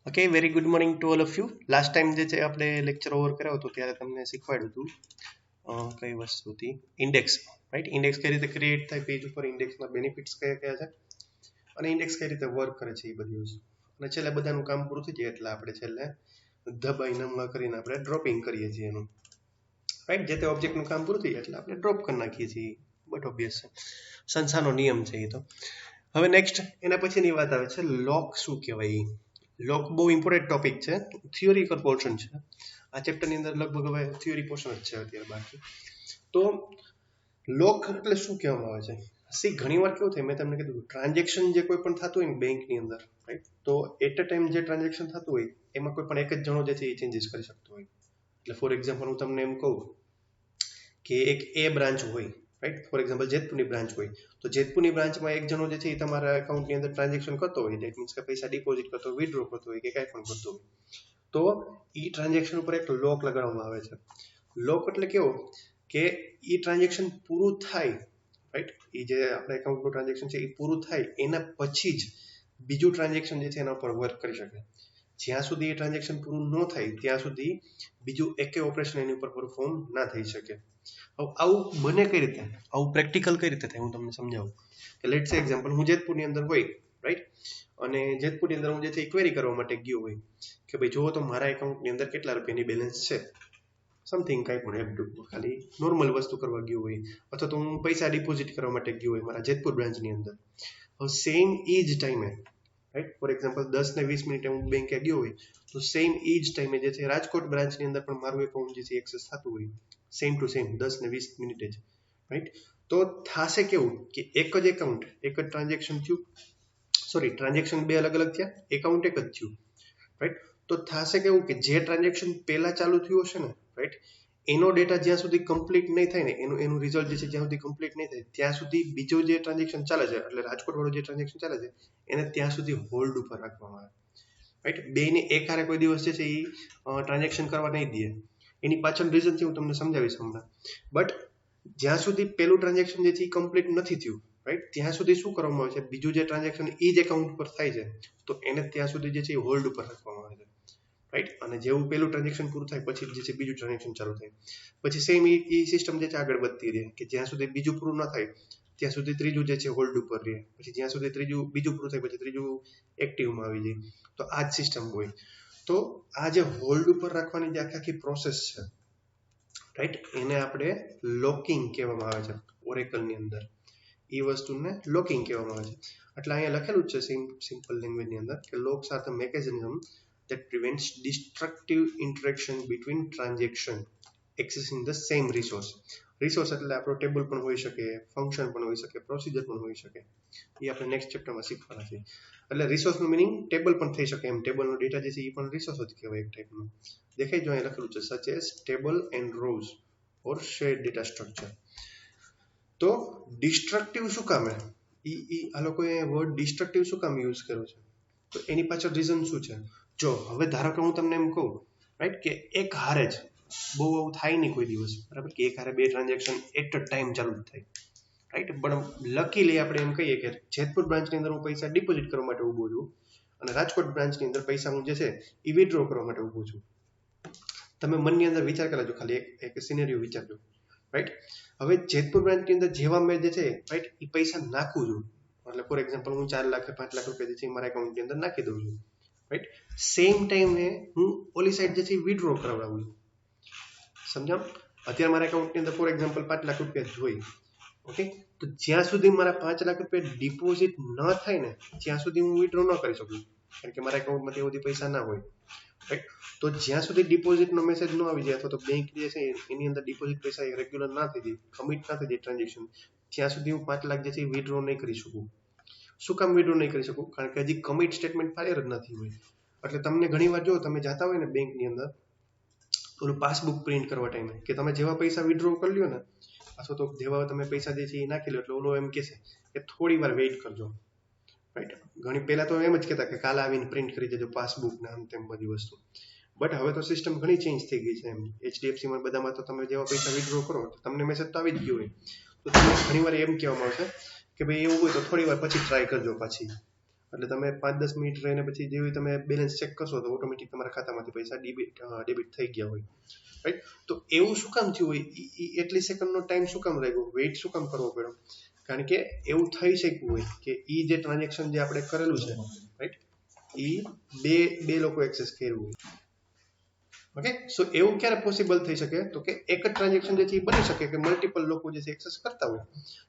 Okay very good morning to all of you. Last time જે છે આપણે lecture over કર્યો હતો ત્યારે તમને શીખવાડ્યું હતું કઈ વસ્તુ હતી ઇન્ડેક્સ, રાઈટ? ઇન્ડેક્સ કઈ રીતે ક્રિએટ થાય પેજ ઉપર, ઇન્ડેક્સના બેનિફિટ્સ કયા કયા છે અને ઇન્ડેક્સ કઈ રીતે વર્ક કરે છે એ બધી વસ્તુ. અને છેલ્લે બધાનું કામ પૂરું થઈ જાય એટલે આપણે છેલ્લે દબાઈ નમવા કરીને આપણે ડ્રોપિંગ કરીએ છીએ એનું, રાઈટ? જે તે ઓબ્જેક્ટનું કામ પૂરું થઈ જાય એટલે આપણે ડ્રોપ કરી નાખીએ છીએ. બટ ઓબ્વિયસ છે, સંસારનો નિયમ છે એ તો. હવે નેક્સ્ટ એના પછીની વાત આવે છે લોક. શું કહેવાય? લોક બહુ ઇમ્પોર્ટન્ટ ટોપિક છે, થિયોરિકલ પોર્શન છે. આ ચેપ્ટરની અંદર લગભગ હવે થિયોરી પોર્શન જ છે અત્યારે બાકી. તો લોક એટલે શું કહેવામાં આવે છે? સી ઘણીવાર કેવું થાય, મેં તમને કીધું ટ્રાન્ઝેક્શન જે કોઈ પણ થતું હોય ને બેંકની અંદર, રાઈટ? તો એટ અ ટાઈમ જે ટ્રાન્ઝેક્શન થતું હોય એમાં કોઈ પણ એક જ જણો જે છે એ ચેન્જીસ કરી શકતો હોય. એટલે ફોર એક્ઝામ્પલ હું તમને એમ કહું કે એક એ બ્રાન્ચ હોય, રાઈટ? ફોર એક્ઝામ્પલ જેતપુરની બ્રાન્ચ હોય, તો જેતપુરની બ્રાન્ચમાં એક જણો જે છે એ તમારા એકાઉન્ટની અંદર ટ્રાન્ઝેક્શન કરતો હોય, દેટ મીન્સ કે પૈસા ડિપોઝિટ કરતો હોય, વિથડ્રો કરતો હોય કે કાંઈ પણ કરતો હોય, તો એ ટ્રાન્ઝેક્શન ઉપર એક લોક લગાડવામાં આવે છે. લોક એટલે કેવો કે એ ટ્રાન્ઝેક્શન પૂરું થાય, રાઈટ? એ જે આપણા એકાઉન્ટનું ટ્રાન્ઝેક્શન છે એ પૂરું થાય એના પછી જ બીજું ટ્રાન્ઝેક્શન જે છે એના ઉપર વર્ક કરી શકે. જ્યાં સુધી એ ટ્રાન્ઝેક્શન પૂરું ન થાય ત્યાં સુધી બીજું એકે ઓપરેશન એની ઉપર પરફોર્મ ના થઈ શકે. આવું બને કઈ રીતે, આવું પ્રેક્ટિકલ કઈ રીતે થાય હું તમને સમજાવું. કે લેટ્સ સે એક્ઝામ્પલ, હું જેતપુરની અંદર હોય, રાઈટ? અને જેતપુરની અંદર હું જે છે ક્વેરી કરવા માટે ગયો હોય કે ભાઈ જુઓ તો મારા એકાઉન્ટની અંદર કેટલા રૂપિયાની બેલેન્સ છે, સમથિંગ કાંઈ પણ એક ખાલી નોર્મલ વસ્તુ કરવા ગયો હોય, અથવા તો હું પૈસા ડિપોઝિટ કરવા માટે ગયો હોય મારા જેતપુર બ્રાન્ચની અંદર. હવે સેમ એ જ ટાઈમે, રાઈટ? ફોર એક્ઝામ્પલ 10 ને 20 મિનિટે હું બેંકે ગયો હોય, તો સેમ એ જ ટાઈમે જે છે રાજકોટ બ્રાન્ચની અંદર પણ મારું એકાઉન્ટ જે છે એક્સેસ થતું હોય, સેમ ટુ સેમ 10 ને 20 મિનિટે જ, રાઈટ? તો થશે કેવું કે એક જ એકાઉન્ટ, એક જ ટ્રાન્ઝેક્શન થયું, સોરી ટ્રાન્ઝેક્શન બે અલગ અલગ થયા, એકાઉન્ટ એક જ થયું, રાઈટ? તો થશે કેવું કે જે ટ્રાન્ઝેક્શન પહેલા ચાલુ થયું હશે ને, રાઈટ, એનો ડેટા જ્યાં સુધી કમ્પ્લીટ નહીં થાય ને, એનું રિઝલ્ટ જે છે જ્યાં સુધી કમ્પ્લીટ નહીં થાય ત્યાં સુધી બીજું જે ટ્રાન્ઝેક્શન ચાલે છે, એટલે રાજકોટ વાળું જે ટ્રાન્ઝેક્શન ચાલે છે એને ત્યાં સુધી હોલ્ડ ઉપર રાખવામાં આવે, રાઈટ? બેને એક હારે કોઈ દિવસ જે છે એ ટ્રાન્ઝેક્શન કરવા નહીં દે. એની પાછળ રીઝન છે હું તમને સમજાવીશ હમણાં. બટ જ્યાં સુધી પહેલું ટ્રાન્ઝેક્શન જે છે એ કમ્પ્લીટ નથી થયું, રાઈટ, ત્યાં સુધી શું કરવામાં આવે છે, બીજું જે ટ્રાન્ઝેક્શન એ જ એકાઉન્ટ પર થાય છે તો એને ત્યાં સુધી જે છે એ હોલ્ડ ઉપર રાખવામાં આવે છે, રાઈટ? અને જેવું પહેલું ટ્રાન્ઝેક્શન પૂરું થાય પછી જે છે બીજું ટ્રાન્ઝેક્શન ચાલુ થાય, પછી સેમ એ સિસ્ટમ જે છે આગળ વધતી રહે કે જ્યાં સુધી બીજું પૂરું ન થાય ત્યાં સુધી ત્રીજું જે છે હોલ્ડ ઉપર રહે, પછી જ્યાં સુધી બીજું પૂરું થાય પછી ત્રીજું એક્ટિવમાં આવી જાય. તો આ જ સિસ્ટમ હોય. તો આ જે હોલ્ડ ઉપર રાખવાની જે આખી પ્રોસેસ છે, રાઈટ, એને આપણે લોકિંગ કહેવામાં આવે છે ઓરેકલની અંદર. એ વસ્તુને લોકિંગ કહેવામાં આવે છે. એટલે અહીંયા લખેલું જ છે સિમ્પલ લેંગ્વેજની અંદર કે locus are the mechanism that prevents destructive interaction between transaction accessing the same resource. Resource એટલે આપણો ટેબલ પણ હોઈ શકે, ફંક્શન પણ હોઈ શકે, પ્રોસિજર પણ હોઈ શકે. એ આપણે નેક્સ્ટ ચેપ્ટરમાં શીખવાના છે. એટલે રિસોર્સનું મિનિંગ ટેબલ પણ થઈ શકે, એમ ટેબલનો ડેટા જે છે એ પણ રિસોર્સ જ કહેવાય એક ટાઈપનું. દેખાય જો અહીં લખેલું છે such as table and rose or shared data structure. તો ડિસ્ટ્રક્ટિવ શું કામ આ લોકોએ વર્ડ ડિસ્ટ્રક્ટિવ શું કામ યુઝ કર્યો છે? તો એની પાછળ રીઝન શું છે? જો હવે ધારો કે હું તમને એમ કહું, રાઈટ, કે એક હારે જ બહુ આવું થાય નહીં કોઈ દિવસ, બરાબર, કે એક હારે બે ટ્રાન્ઝેક્શન એટ અ ટાઈમ ચાલુ થાય, રાઈટ? પણ લકીલી આપણે એમ કહીએ કે જેતપુર બ્રાન્ચની અંદર હું પૈસા ડિપોઝિટ કરવા માટે ઊભો છું અને રાજકોટ બ્રાન્ચની અંદર પૈસા હું જે છે એ વિથડ્રો કરવા માટે ઊભો છું. તમે મનની અંદર વિચાર કરાજો, ખાલી એક સિનેરિયો વિચારજો, રાઈટ? હવે જેતપુર બ્રાન્ચની અંદર જેવા મેં જે છે, રાઈટ, એ પૈસા નાખું છું, એટલે ફોર એક્ઝામ્પલ હું 4 લાખ 5 લાખ રૂપિયા જે છે મારા એકાઉન્ટની અંદર નાખી દઉં છું, રાઈટ? સેમ ટાઈમે હું ઓલી સાઈડ જે છે વિથડ્રો કરાવડાવું છું. સમજાવ? અત્યારે મારા એકાઉન્ટની અંદર ફોર એક્ઝામ્પલ 5 લાખ રૂપિયા જ હોય, ઓકે? તો જ્યાં સુધી મારા 5 લાખ રૂપિયા ડિપોઝિટ ન થાય ને ત્યાં સુધી હું વિથડ્રો ન કરી શકું, કારણ કે મારા એકાઉન્ટમાં તે બધી પૈસા ના હોય, રાઈટ? તો જ્યાં સુધી ડિપોઝિટનો મેસેજ ન આવી જાય અથવા તો બેંક જે છે એની અંદર ડિપોઝિટ પૈસા રેગ્યુલર ના થઈ જાય, કમિટ ના થઈ જાય ટ્રાન્ઝેક્શન, ત્યાં સુધી હું 5 લાખ જે છે વિથડ્રો નહીં કરી શકું. શું કામ વિથડ્રો નહીં કરી શકું? કારણ કે હજી કમિટ સ્ટેટમેન્ટ ફાયર જ નથી હોય. એટલે તમને ઘણીવાર જો તમે જતા હોય ને બેંકની અંદર ઓલું પાસબુક પ્રિન્ટ કરવા ટાઈમે કે તમે જેવા પૈસા વિથડ્રો કરી લ્યો ને અથવા તો જેવા તમે પૈસા જે છે એ નાખી લો એટલે ઓલો એમ કહેશે કે થોડી વાર વેઇટ કરજો, રાઈટ? ઘણી પહેલા તો એમ જ કહેતા કે કાલે આવીને પ્રિન્ટ કરી દેજો પાસબુક ને આમ તેમ બધી વસ્તુ. બટ હવે તો સિસ્ટમ ઘણી ચેન્જ થઈ ગઈ છે. એમ HDFCમાં બધામાં તો તમે જેવા પૈસા વિથડ્રો કરો તો તમને મેસેજ તો આવી જ ગયો હોય, તો તમને ઘણીવાર એમ કહેવામાં આવશે કે ભાઈ એવું હોય તો થોડી વાર પછી ટ્રાય કરજો પાછી. એટલે તમે 5-10 મિનિટ રહીને પછી જેવી તમે બેલેન્સ ચેક કરશો તો ઓટોમેટિક તમારા ખાતામાંથી પૈસા ડેબિટ થઈ ગયા હોય, રાઈટ? તો એવું શું કામ થયું હોય, એટલી સેકન્ડનો ટાઈમ શું કામ લાગ્યો, વેઇટ શું કામ કરવો પડ્યો? કારણ કે એવું થઈ શક્યું હોય કે જે ટ્રાન્ઝેક્શન જે આપણે કરેલું છે, રાઈટ, બે લોકો એક્સેસ કર્યું હોય. ઓકે, સો એવું ક્યારે પોસિબલ થઈ શકે તો કે એક જ ટ્રાન્ઝેક્શન જે છે એ બની શકે કે મલ્ટિપલ લોકો જે છે એક્સેસ કરતા હોય,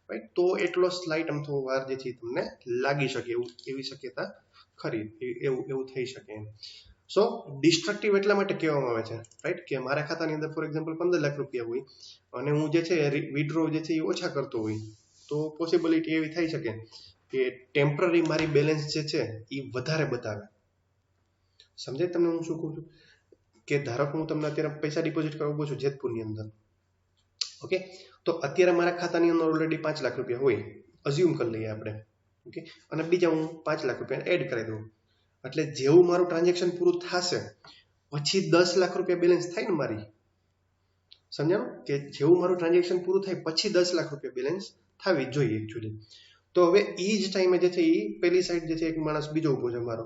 રાઈટ? તો એટલો સ્લાઇટ અમથો વાર જે છે તમને લાગી શકે, એવી શક્યતા ખરી, એવું થઈ શકે એમ. સો ડિસ્ટ્રક્ટિવ એટલા માટે કહેવામાં આવે છે, રાઈટ, કે મારા ખાતાની અંદર ફોર એક્ઝામ્પલ 15 લાખ રૂપિયા હોય અને હું જે છે વિડ્રો જે છે એ ઓછા કરતો હોય, તો પોસિબિલિટી એવી થઈ શકે કે ટેમ્પરરી મારી બેલેન્સ જે છે એ વધારે બતાવે. સમજાય તમને હું શું કહું છું? કે ધારો કે હું તમને અત્યારે પૈસા ડિપોઝિટ કરવા ઉભો છું જેતપુરની અંદર, ઓકે, તો અત્યારે મારા ખાતાની અંદર ઓલરેડી 5 લાખ રૂપિયા હોય, અઝ્યુમ કરી લઈએ આપણે, ઓકે, અને બીજા હું 5 લાખ રૂપિયા એડ કરી દઉં, એટલે જેવું મારું ટ્રાન્ઝેક્શન પૂરું થશે પછી 10 લાખ રૂપિયા બેલેન્સ થાય ને મારી, સમજાણું? કે જેવું મારું ટ્રાન્ઝેક્શન પૂરું થાય પછી 10 લાખ રૂપિયા બેલેન્સ થવી જોઈએ એકચ્યુઅલી. તો હવે એ જ ટાઈમે જે છે એ પેલી સાઈડ જે છે એક માણસ બીજો ઉભો છે મારો,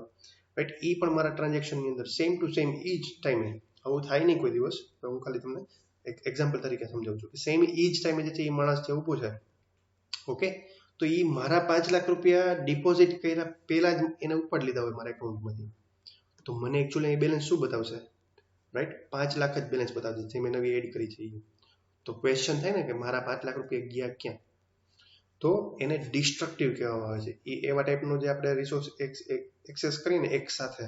રાઈટ, એ પણ મારા ટ્રાન્ઝેક્શનની અંદર સેમ ટુ સેમ એ જ ટાઈમે, આવું થાય નહીં કોઈ દિવસ, હું ખાલી તમને એક એક્ઝામ્પલ તરીકે સમજાવું છું કે સેમ એ જ ટાઈમે જે છે એ માણસ જે ઉભો છે, ઓકે, તો એ મારા 5 લાખ રૂપિયા ડિપોઝિટ કર્યા પહેલા જ એને ઉપાડી લીધા હોય મારા એકાઉન્ટમાંથી, તો મને એકચ્યુઅલી એ બેલેન્સ શું બતાવશે, રાઈટ? 5 લાખ જ બેલેન્સ બતાવશે જે મેં નવી એડ કરી છે. તો ક્વેશ્ચન થાય ને કે મારા 5 લાખ રૂપિયા ગયા ક્યાં? તો એને ડિસ્ટ્રક્ટિવ કહેવામાં આવે છે. એવા ટાઈપનો જે આપણે રિસોર્સ એક્સેસ કરીને એક સાથે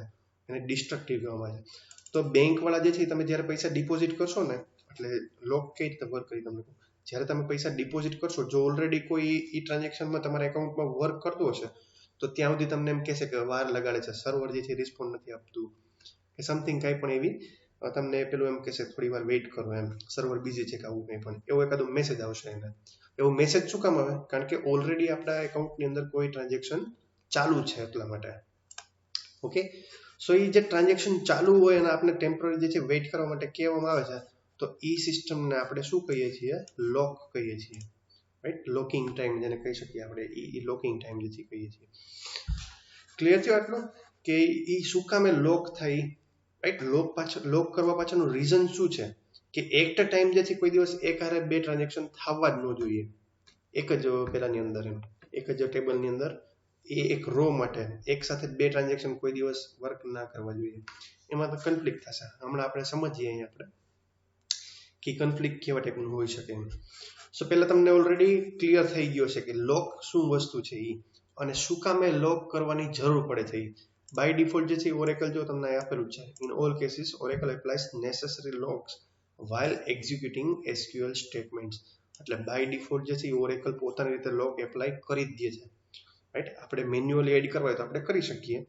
એને ડિસ્ટ્રક્ટિવ કહેવામાં આવે છે. તો બેંકવાળા જે છે તમે જ્યારે પૈસા ડિપોઝિટ કરશો ને, એટલે લોક કઈ રીતે વર્ક કરી તમને કહું, જ્યારે તમે પૈસા ડિપોઝિટ કરશો, જો ઓલરેડી કોઈ ઈ ટ્રાન્ઝેક્શનમાં તમારા એકાઉન્ટમાં વર્ક કરતો હશે તો ત્યાં સુધી તમને એમ કહેશે કે વાર લગાડે છે, સર્વર જે છે રિસ્પોન્ડ નથી આપતું કે સમથિંગ કાંઈ પણ એવી તમને પેલું એમ કહેશે થોડી વાર વેઇટ કરો, એમ સર્વર બિઝી છે કે આવું કંઈ પણ એવો એકાદો મેસેજ આવશે એને. એવો મેસેજ શું કામ આવે? કારણ કે ઓલરેડી આપણા એકાઉન્ટની અંદર કોઈ ટ્રાન્ઝેક્શન ચાલુ છે એટલા માટે, ઓકે. સો એ જે ટ્રાન્ઝેક્શન ચાલુ હોય અને આપણે ટેમ્પરરી જે છે વેઇટ કરવા માટે કહેવામાં આવે છે, તો એ સિસ્ટમને આપણે શું કહીએ છીએ? લોક કહીએ છીએ, રાઈટ? લોકિંગ ટાઈમ જેને કહી શકીએ આપણે, એ લોકિંગ ટાઈમ જે છે કહીએ છીએ. ક્લિયર થયો આટલું કે એ શું કામે લોક થાય, રાઈટ? લોક કરવા પાછળનું રીઝન શું છે કે એટ અ ટાઈમ જે છે કોઈ દિવસ એક હારે બે ટ્રાન્ઝેક્શન થવા જ ન જોઈએ એક જ પેલાની અંદર, એમ એક જ ટેબલની અંદર એક રો માટે એક સાથે બે ટ્રાન્ઝેક્શન કોઈ દિવસ વર્ક ના કરવા જોઈએ. એમાં તો કન્ફ્લિક્ટ થશે. હમણાં આપણે સમજીએ અહીંયા આપણે કે કન્ફ્લિક્ટ કેવા ટાઈપનું હોઈ શકે એમ. સો પહેલા તમને ઓલરેડી ક્લિયર થઈ ગયો છે કે લોક શું વસ્તુ છે એ અને શું કામે લોક કરવાની જરૂર પડે છે. બાય ડિફોલ્ટ જે છે ઓરેકલ જો તમને આપેલું છે, in all cases Oracle applies necessary locks while executing SQL statements. એટલે બાય ડિફોલ્ટ જે છે ઓરેકલ પોતાની રીતે લોક એપ્લાય કરી જ દે છે, રાઈટ? આપણે મેન્યુઅલી એડ કરવા હોય તો આપણે કરી શકીએ,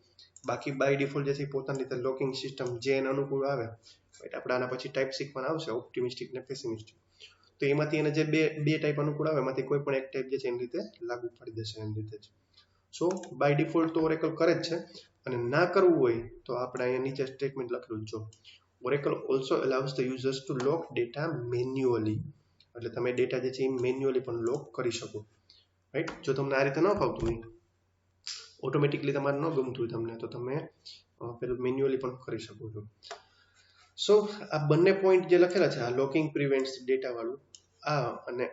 બાકી બાય ડિફોલ્ટ જે છે પોતાની રીતે લોકિંગ સિસ્ટમ જે એને અનુકૂળ આવે, રાઈટ? આપણે આના પછી ટાઈપ શીખવાના આવશે, ઓપ્ટિમિસ્ટિક ને પેસિમિસ્ટિક, તો એમાંથી એને જે બે ટાઈપ અનુકૂળ આવે એમાંથી કોઈ પણ એક ટાઈપ જે છે એની રીતે લાગુ પાડી દેશે એની રીતે જ. સો બાય ડિફોલ્ટ તો ઓરેકલ કરે જ છે, અને ના કરવું હોય તો આપણે અહીંયા નીચે સ્ટેટમેન્ટ લખેલું જો Oracle also allows the users to lock data manually. એટલે તમે ડેટા જે છે એ મેન્યુઅલી પણ લોક કરી શકો, રાઈટ? જો તમને આ રીતે ન ફાવતું હોય, ઓટોમેટિકલી તમારે ન ગમતું હોય તમને, તો તમે પેલું મેન્યુઅલી પણ કરી શકો છો. સો આ બંને પોઈન્ટ જે લખેલા છે, આ લોકિંગ પ્રિવેન્ટ્સ ડેટા વાળું આ અને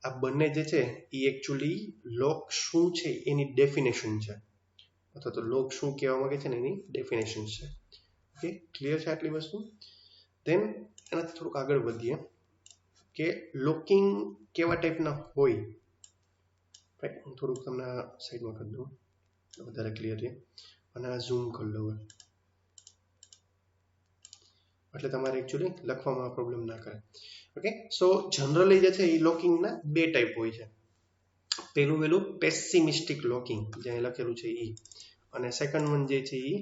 આ બંને જે છે એ એકચ્યુઅલી લોક શું છે એની ડેફિનેશન છે, અથવા તો લોક શું કહેવા માંગે છે ને એની ડેફિનેશન છે. ઓકે, ક્લિયર છે આટલી વસ્તુ? દેન એનાથી થોડુંક આગળ વધીએ કે લોકિંગ કેવા ટાઈપના હોય, રાઈટ? હું થોડુંક તમને સાઈડમાં કરી દઉં વધારે ક્લિયર છે, અને આ ઝૂમ કરી લઉં એટલે તમારે એકચ્યુઅલી લખવામાં પ્રોબ્લેમ ના કરે. ઓકે, સો જનરલી જે છે એ લોકિંગના બે ટાઈપ હોય છે. પેલું પેસિમિસ્ટિક લોકિંગ જે લખેલું છે એ, અને સેકન્ડ વન જે છે એ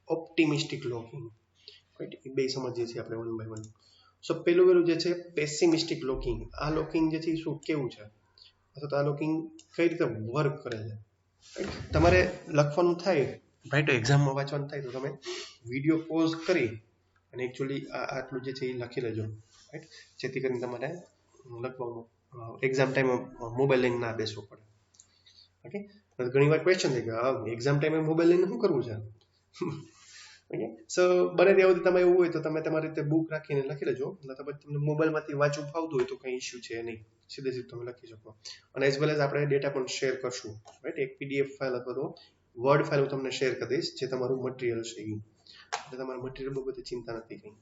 ઓપ્ટિમિસ્ટિક લોકિંગ, રાઈટ? એ બે સમજીએ છીએ આપણે વન બાય વન. સો પેલું જે છે પેસિમિસ્ટિક લોકિંગ, આ લોકિંગ જે છે એ શું કેવું છે, અથવા તો આ લોકિંગ કઈ રીતે વર્ક કરે છે, રાઈટ? તમારે લખવાનું થાય, રાઈટ, એક્ઝામમાં વાંચવાનું થાય તો તમે વિડીયો પોઝ કરી અને એકચ્યુઅલી આટલું જે છે એ લખી લેજો, રાઈટ? જેથી કરીને તમારે લખવામાં એક્ઝામ ટાઈમે મોબાઈલ લઈને ના બેસવો પડે. ઓકે, ઘણીવાર ક્વેશ્ચન થાય કે આ એક્ઝામ ટાઈમે મોબાઈલ લઈને શું કરવું છે. ઓકે, સો બને ત્યાં સુધી તમે એવું હોય તો તમે તમારી રીતે બુક રાખીને લખી લેજો, એટલે તમને મોબાઈલમાંથી વાંચવું ફાવતું હોય તો કંઈ ઇશ્યુ છે નહીં, સીધે સીધું તમે લખી શકો. અને એઝ વેલ એઝ આપણે ડેટા પણ શેર કરશું, રાઈટ. એક PDF ફાઇલ અથવા તો વર્ડ ફાઇલ હું તમને શેર કરી દઈશ, જે તમારું મટીરિયલ છે એ, એટલે તમારું મટીરિયલ બાબતે ચિંતા નથી કંઈ.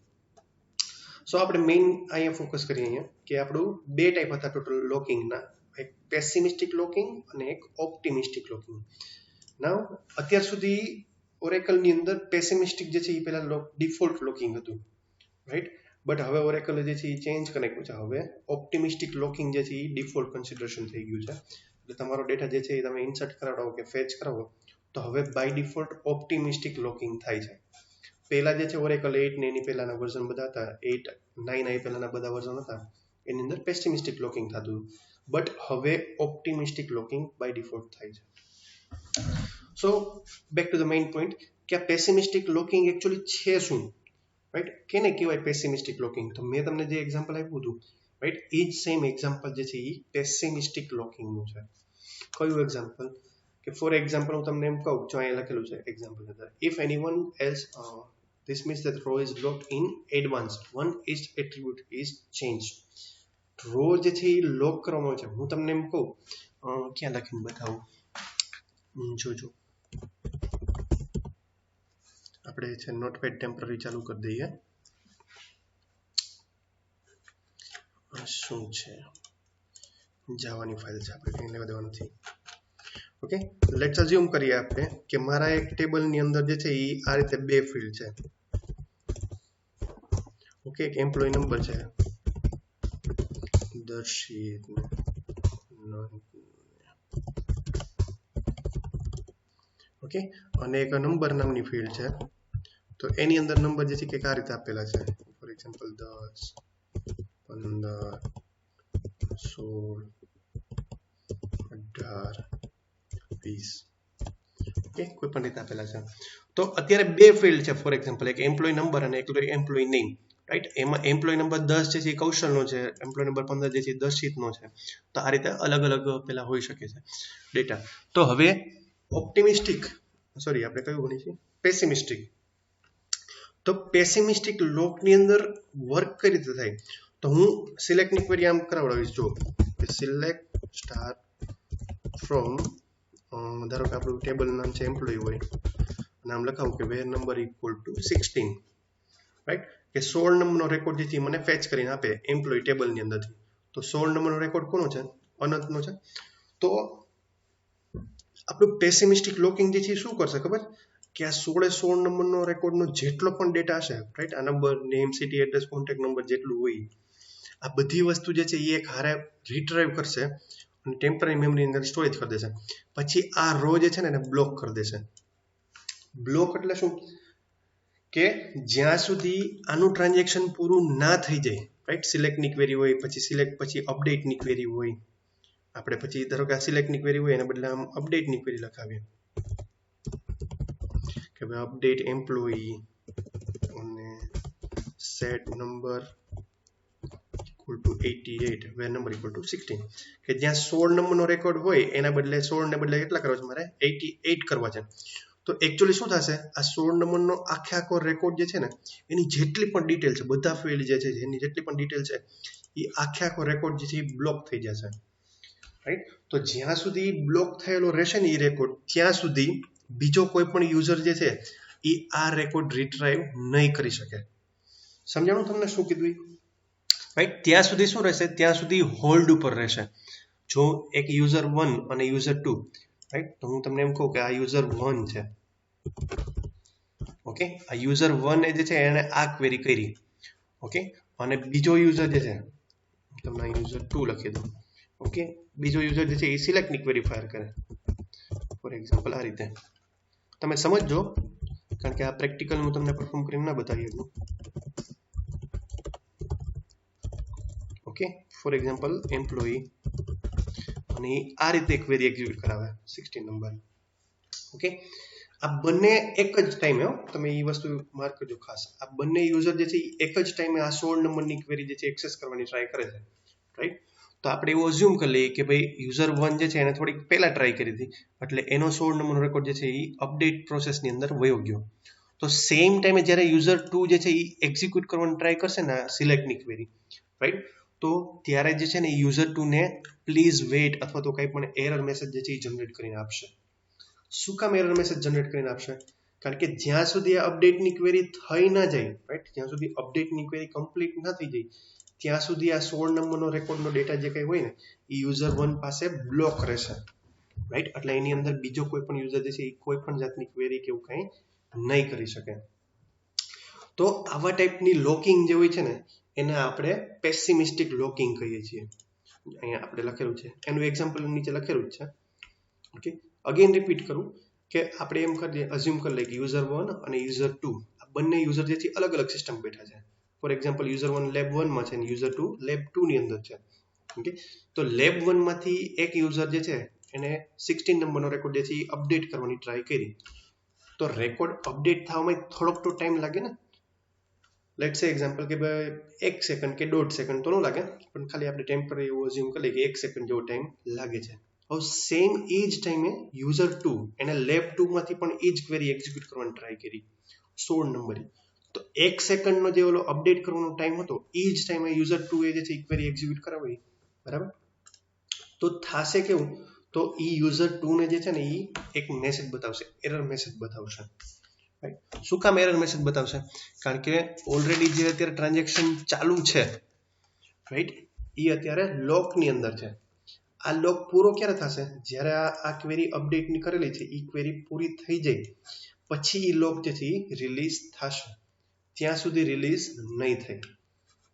સો આપણે મેઇન અહીંયા ફોકસ કરીએ અહીંયા કે આપણું બે ટાઈપ હતા ટોટલ લોકિંગના, એક પેસિમિસ્ટિક લોકિંગ અને એક ઓપ્ટિમિસ્ટિક લોકિંગ. નાઉ અત્યાર સુધી ઓરેકલની અંદર પેસિમિસ્ટિક જે છે એ પહેલા ડિફોલ્ટ લોકિંગ હતું, રાઈટ. બટ હવે ઓરેકલ જે છે એ ચેન્જ કરી નાખ્યું છે. હવે ઓપ્ટિમિસ્ટિક લોકિંગ જે છે એ ડિફોલ્ટ કન્સિડરેશન થઈ ગયું છે. એટલે તમારો ડેટા જે છે એ તમે ઇન્સર્ટ કરાવો કે ફેચ કરાવો તો હવે બાય ડિફોલ્ટ ઓપ્ટિમિસ્ટિક લોકિંગ થાય છે. પહેલા જે છે ઓરેકલ 8 ને એની પહેલાના વર્ઝન બધા હતા, 8, 9 એ પહેલાના બધા વર્ઝન હતા, એની અંદર પેસિમિસ્ટિક લોકિંગ થતું. બટ હવે ઓપ્ટિમિસ્ટિક લોકિંગ બાય ડિફોલ્ટ થાય છે. So back to the main point કે આ પેસિમિસ્ટિક લોકિંગ એકચ્યુઅલી છે શું, રાઈટ. કેને કહેવાય પેસિમિસ્ટિક લોકિંગ? તો મેં તમને જે એક્ઝામ્પલ આપ્યું હતું, રાઈટ, એ જ સેમ એક્ઝામ્પલ જે છે એ પેસિમિસ્ટિક લોકિંગનું છે. કયું એક્ઝામ્પલ? કે ફોર એક્ઝામ્પલ હું તમને એમ કહું, જો અહીંયા લખેલું છે એક્ઝામ્પલ અંદર, if anyone else this means that row is locked in advanced, one is attribute is changed. Row જે છે એ લોક કરવામાં છે. હું તમને એમ કહું, ક્યાં લખીને બતાવું, જોજો આપણે છે નોટપેડ ટેમ્પરરી ચાલુ કરી દઈએ. શું છે, જાવાની ફાઇલ છે, આપણે કંઈ લેવા દેવા નથી. ઓકે, લેટ્સ અઝ્યુમ કરીએ આપણે કે મારા એક ટેબલની અંદર જે છે એ આ રીતે બે ફિલ્ડ છે. ઓકે, એક એમ્પ્લોય નંબર છે દર્શિત, ઓકે, અને એક નંબર નામની ફિલ્ડ છે. તો એની અંદર નંબર જે છે કે આ રીતે આપેલા છે, ફોર એક્ઝામ્પલ 10, 15, 16, 18, 20. ઓકે, કોઈ પણ રીતે આપેલા છે. તો અત્યારે બે ફિલ્ડ છે, ફોર એક્ઝામ્પલ એક એમ્પ્લોય નંબર અને એક એમ્પ્લોય નેમ, રાઈટ. એમાં એમ્પ્લોય નંબર 10 જે છે એ કૌશલનો છે, એમ્પ્લોય નંબર 15 જે છે એ દર્શિતનો છે. તો આ રીતે અલગ અલગ પેલા હોઈ શકે છે ડેટા. તો હવે ઓપ્ટિમિસ્ટિક, સોરી આપણે કયું ભણીએ, પેસિમિસ્ટિક. તો પેસિમિસ્ટિક લોકની અંદર વર્ક કઈ રીતે થાય? તો હું સિલેક્ટની ક્વેરી આમ કરાવડાવીશ, જો સિલેક્ટ સ્ટાર ફ્રોમ, ધારો કે આપણું ટેબલનું નામ છે એમ્પ્લોય હોય, નામ લખાવું કે વેર નંબર ઇક્વલ ટુ 16, રાઈટ. કે 16 નંબરનો રેકોર્ડ જેથી મને ફેચ કરીને આપે એમ્પ્લોય ટેબલની અંદરથી. તો 16 નંબરનો રેકોર્ડ કોનો છે? અનંતનો છે. તો આપણું પેસિમિસ્ટિક લોકિંગ જે છે શું કરશે ખબર? કે આ 16 નંબરનો રેકોર્ડનો જેટલો પણ ડેટા હશે, રાઈટ, આ number, name, city, address, contact number જેટલું હોય, આ બધી વસ્તુ જે છે એ એક હારે રિટ્રાઈવ કરશે અને ટેમ્પરરી મેમરીની અંદર સ્ટોરેજ કરી દેશે. પછી આ રો જે છે ને એને બ્લોક કરી દેશે. બ્લોક એટલે શું? કે જ્યાં સુધી આનું ટ્રાન્ઝેક્શન પૂરું ના થઈ જાય, રાઈટ. સિલેક્ટની ક્વેરી હોય, પછી સિલેક્ટ, પછી અપડેટની ક્વેરી હોય, આપણે પછી ધારો કે આ સિલેક્ટની ક્વેરી હોય એના બદલે આમ અપડેટની ક્વેરી લખાવીએ કે ભાઈ અપડેટ એમ્પ્લોયી અને set number equal to 88, where number equal to 16. કે જ્યાં 16 નંબરનો રેકોર્ડ હોય એના બદલે 16 ને બદલે કેટલા કરવા છે મારે? 88 કરવા છે. તો એકચ્યુઅલી શું થશે? આ 16 નંબરનો આખો રેકોર્ડ જે છે ને એની જેટલી પણ ડિટેલ છે, બધા ફિલ્ડ જે છે એની જેટલી પણ ડિટેલ છે એ આખો રેકોર્ડ જે છે એ બ્લોક થઈ જશે, રાઈટ. તો જ્યાં સુધી બ્લોક થયેલો રહેશે ને એ રેકોર્ડ, ત્યાં સુધી બીજો કોઈ પણ યુઝર જે છે એ આ રેકોર્ડ રિટ્રાઈવ નહીં કરી શકે. સમજાણું તમને શું કીધું? રાઈટ. ત્યાં સુધી શું રહેશે? ત્યાં સુધી હોલ્ડ ઉપર રહેશે. જો એક યુઝર 1 અને યુઝર 2, રાઈટ, તો હું તમને એમ કહું કે આ યુઝર 1 છે, ઓકે, આ યુઝર 1 જે છે એને આ ક્વેરી કરી, ઓકે, અને બીજો યુઝર જે છે, તમને યુઝર 2 લખી દઉં, ઓકે, બીજો યુઝર જે છે એ સિલેક્ટની ક્વેરી ફાયર કરે, ફોર એક્ઝામ્પલ આ રીતે. તમે સમજજો, કારણ કે આ પ્રેક્ટિકલ હું તમને પરફોર્મ કરીને ના બતાવી શકું. ઓકે, ફોર એક્ઝામ્પલ એમ્પ્લોયી, અને આ રીતે ક્વેરી એક્ઝિક્યુટ કરાવે 16 નંબર. ઓકે, આ બંને એક જ ટાઈમે, તમે એ વસ્તુ માર્ક કરજો ખાસ, આ બંને યુઝર જે છે એક જ ટાઈમે આ 16 નંબરની ક્વેરી જે છે એક્સેસ કરવાની ટ્રાય કરે છે, રાઈટ. તો તો આપણે એવું અઝ્યુમ કરી લઈએ કે ભાઈ યુઝર 1 જે છે એને થોડીક પહેલા ટ્રાય કરી હતી, એટલે એનો 16 નંબરનો રેકોર્ડ જે છે એ અપડેટ પ્રોસેસની અંદર વયો ગયો. તો સેમ ટાઈમે જ્યારે યુઝર 2 જે છે એ એક્ઝિક્યુટ કરવાની ટ્રાય કરશે ને સિલેક્ટની ક્વેરી, રાઈટ, તો ત્યારે જે છે ને યુઝર 2 ને પ્લીઝ વેઇટ અથવા તો કંઈ પણ એરર મેસેજ જે છે એ જનરેટ કરીને આપશે. શું કામ એરર મેસેજ જનરેટ કરીને આપશે? કારણ કે જ્યાં સુધી આ અપડેટની ક્વેરી થઈ ના જાય, રાઈટ, જ્યાં સુધી અપડેટની ક્વેરી કમ્પ્લીટ ના થઈ જાય ત્યાં સુધી આ 16 નંબરનો રેકોર્ડનો ડેટા જે કંઈ હોય ને એ યુઝર 1 પાસે બ્લોક રહેશે, રાઈટ. એટલે એની અંદર બીજો કોઈ પણ યુઝર જે છે એ કોઈ પણ જાતની ક્વેરી કે એવું કંઈ નહીં કરી શકે. તો આવા ટાઈપની લોકિંગ જે હોય છે ને એને આપણે પેસિમિસ્ટિક લોકિંગ કહીએ છીએ. અહીંયા આપણે લખેલું છે, એનું એક્ઝામ્પલ નીચે લખેલું જ છે. ઓકે, અગેન રિપીટ કરું કે આપણે એમ કરીએ, અઝ્યુમ કરી લઈએ કે યુઝર 1 અને યુઝર 2 આ બંને યુઝર જે છે અલગ અલગ સિસ્ટમ બેઠા છે. ફોર એક્ઝામ્પલ યુઝર 1 લેબ 1 માં છે અને યુઝર 2 લેબ 2 ની અંદર છે. ઓકે, તો લેબ 1 માંથી એક યુઝર જે છે એને 16 નંબરનો રેકોર્ડ જે છે એ અપડેટ કરવાની ટ્રાય કરી. તો રેકોર્ડ અપડેટ થવામાં થોડોક તો ટાઈમ લાગે ને. લેટ્સ સે એક્ઝામ્પલ કે ભાઈ 1 સેકન્ડ કે 1.5 સેકન્ડ તો ન લાગે, પણ ખાલી આપણે ટેમ્પરરી એવું અઝ્યુમ કરી લઈએ કે 1 સેકન્ડ જેવો ટાઈમ લાગે છે. હવે સેમ એ જ ટાઈમે યુઝર 2 એને લેબ 2 માંથી પણ એ જ ક્વેરી એક્ઝિક્યુટ કરવાની ટ્રાય કરી 16 નંબરની. તો 1 સેકન્ડનો જે ઓલો અપડેટ કરવાનો ટાઈમ હતો એ જ ટાઈમે યુઝર 2 એ જે છે ક્વેરી એક્ઝિક્યુટ કરાવી, બરાબર. તો થાશે કેવું, તો એ યુઝર 2 ને જે છે ને એ એક મેસેજ બતાવશે, એરર મેસેજ બતાવશે. શું કામ એરર મેસેજ બતાવશે? કારણ કે ઓલરેડી જે અત્યારે ટ્રાન્ઝેક્શન ચાલુ છે, રાઈટ, એ અત્યારે લોકની અંદર છે. આ લોક પૂરો ક્યારે થશે? જ્યારે આ ક્વેરી અપડેટની કરેલી છે એ ક્વેરી પૂરી થઈ જાય પછી એ લોક જે છે એ રિલીઝ થશે. ત્યાં સુધી રિલીઝ નહીં થાય,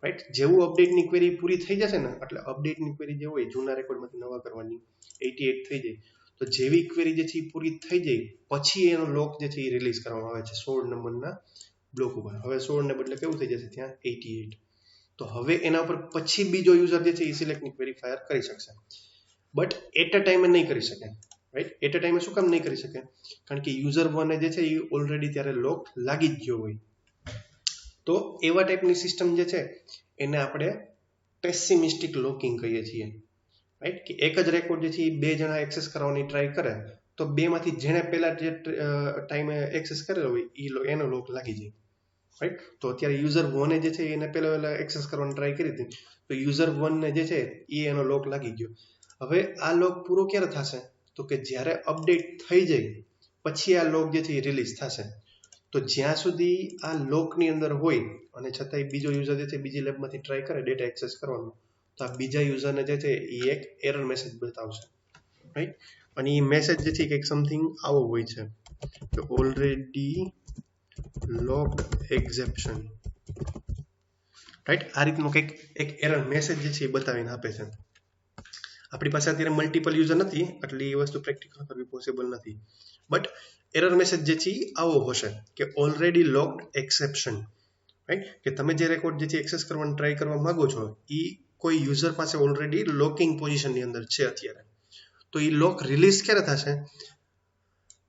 રાઈટ. જેવું અપડેટની ક્વેરી પૂરી થઈ જશે ને, એટલે અપડેટની ક્વેરી જે હોય જૂના રેકોર્ડમાંથી નવા કરવાની 88 થઈ જાય, તો જેવી ક્વેરી જે છે એ પૂરી થઈ જાય પછી એનો લોક જે છે એ રિલીઝ કરવામાં આવે છે 16 નંબરના બ્લોક ઉપર. હવે 16 ને બદલે કેવું થઈ જશે ત્યાં 88. તો હવે એના પર પછી બીજો યુઝર જે છે એ સિલેક્ટની ક્વેરી ફાયર કરી શકશે, બટ એટ અ ટાઈમે નહીં કરી શકે, રાઈટ. એટ અ ટાઈમે શું કામ નહીં કરી શકે? કારણ કે યુઝર 1 જે છે એ ઓલરેડી ત્યારે લોક લાગી જ ગયો હોય. તો એવા ટાઈપની સિસ્ટમ જે છે એને આપણે પેસિમિસ્ટિક લોકિંગ કહીએ છીએ, રાઈટ. કે એક જ રેકોર્ડ જે છે એ બે જણા એક્સેસ કરવાની ટ્રાય કરે તો બેમાંથી જેને પહેલા જે ટાઈમે એક્સેસ કરેલો હોય એનો લોક લાગી જાય, રાઈટ. તો અત્યારે યુઝર 1 જે છે એને પહેલા એક્સેસ કરવાની ટ્રાય કરી હતી, તો યુઝર 1 ને જે છે એ એનો લોક લાગી ગયો. હવે આ લોક પૂરો ક્યારે થશે? તો કે જ્યારે અપડેટ થઈ જાય પછી આ લોક જે છે એ રિલીઝ થશે. તો જ્યાં સુધી આ લોકની અંદર હોય અને છતાંય બીજો યુઝર જે છે બીજી લેબમાંથી ટ્રાય કરે ડેટા એક્સેસ કરવાનો, તો આ બીજા યુઝરને જે છે એ એક એરર મેસેજ બતાવશે, રાઈટ. અને એ મેસેજ જે છે કંઈક સમથિંગ આવો હોય છે કે ઓલરેડી લોકડ એક્સેપ્શન, રાઈટ. આ રીતનો કંઈક એક એરર મેસેજ જે છે એ બતાવીને આપે છે. આપણી પાસે અત્યારે મલ્ટિપલ યુઝર નથી એટલે એ વસ્તુ પ્રેક્ટિકલ કરવી પોસિબલ નથી, બટ એરર મેસેજ જે છે આવો હશે કે ઓલરેડી લોકડ એક્સેપ્શન, રાઈટ. કે તમે જે રેકોર્ડ જે છે એક્સેસ કરવાની ટ્રાય કરવા માંગો છો એ કોઈ યુઝર પાસે ઓલરેડી લોકિંગ પોઝિશનની અંદર છે અત્યારે. તો એ લોક રિલીઝ ક્યારે થશે?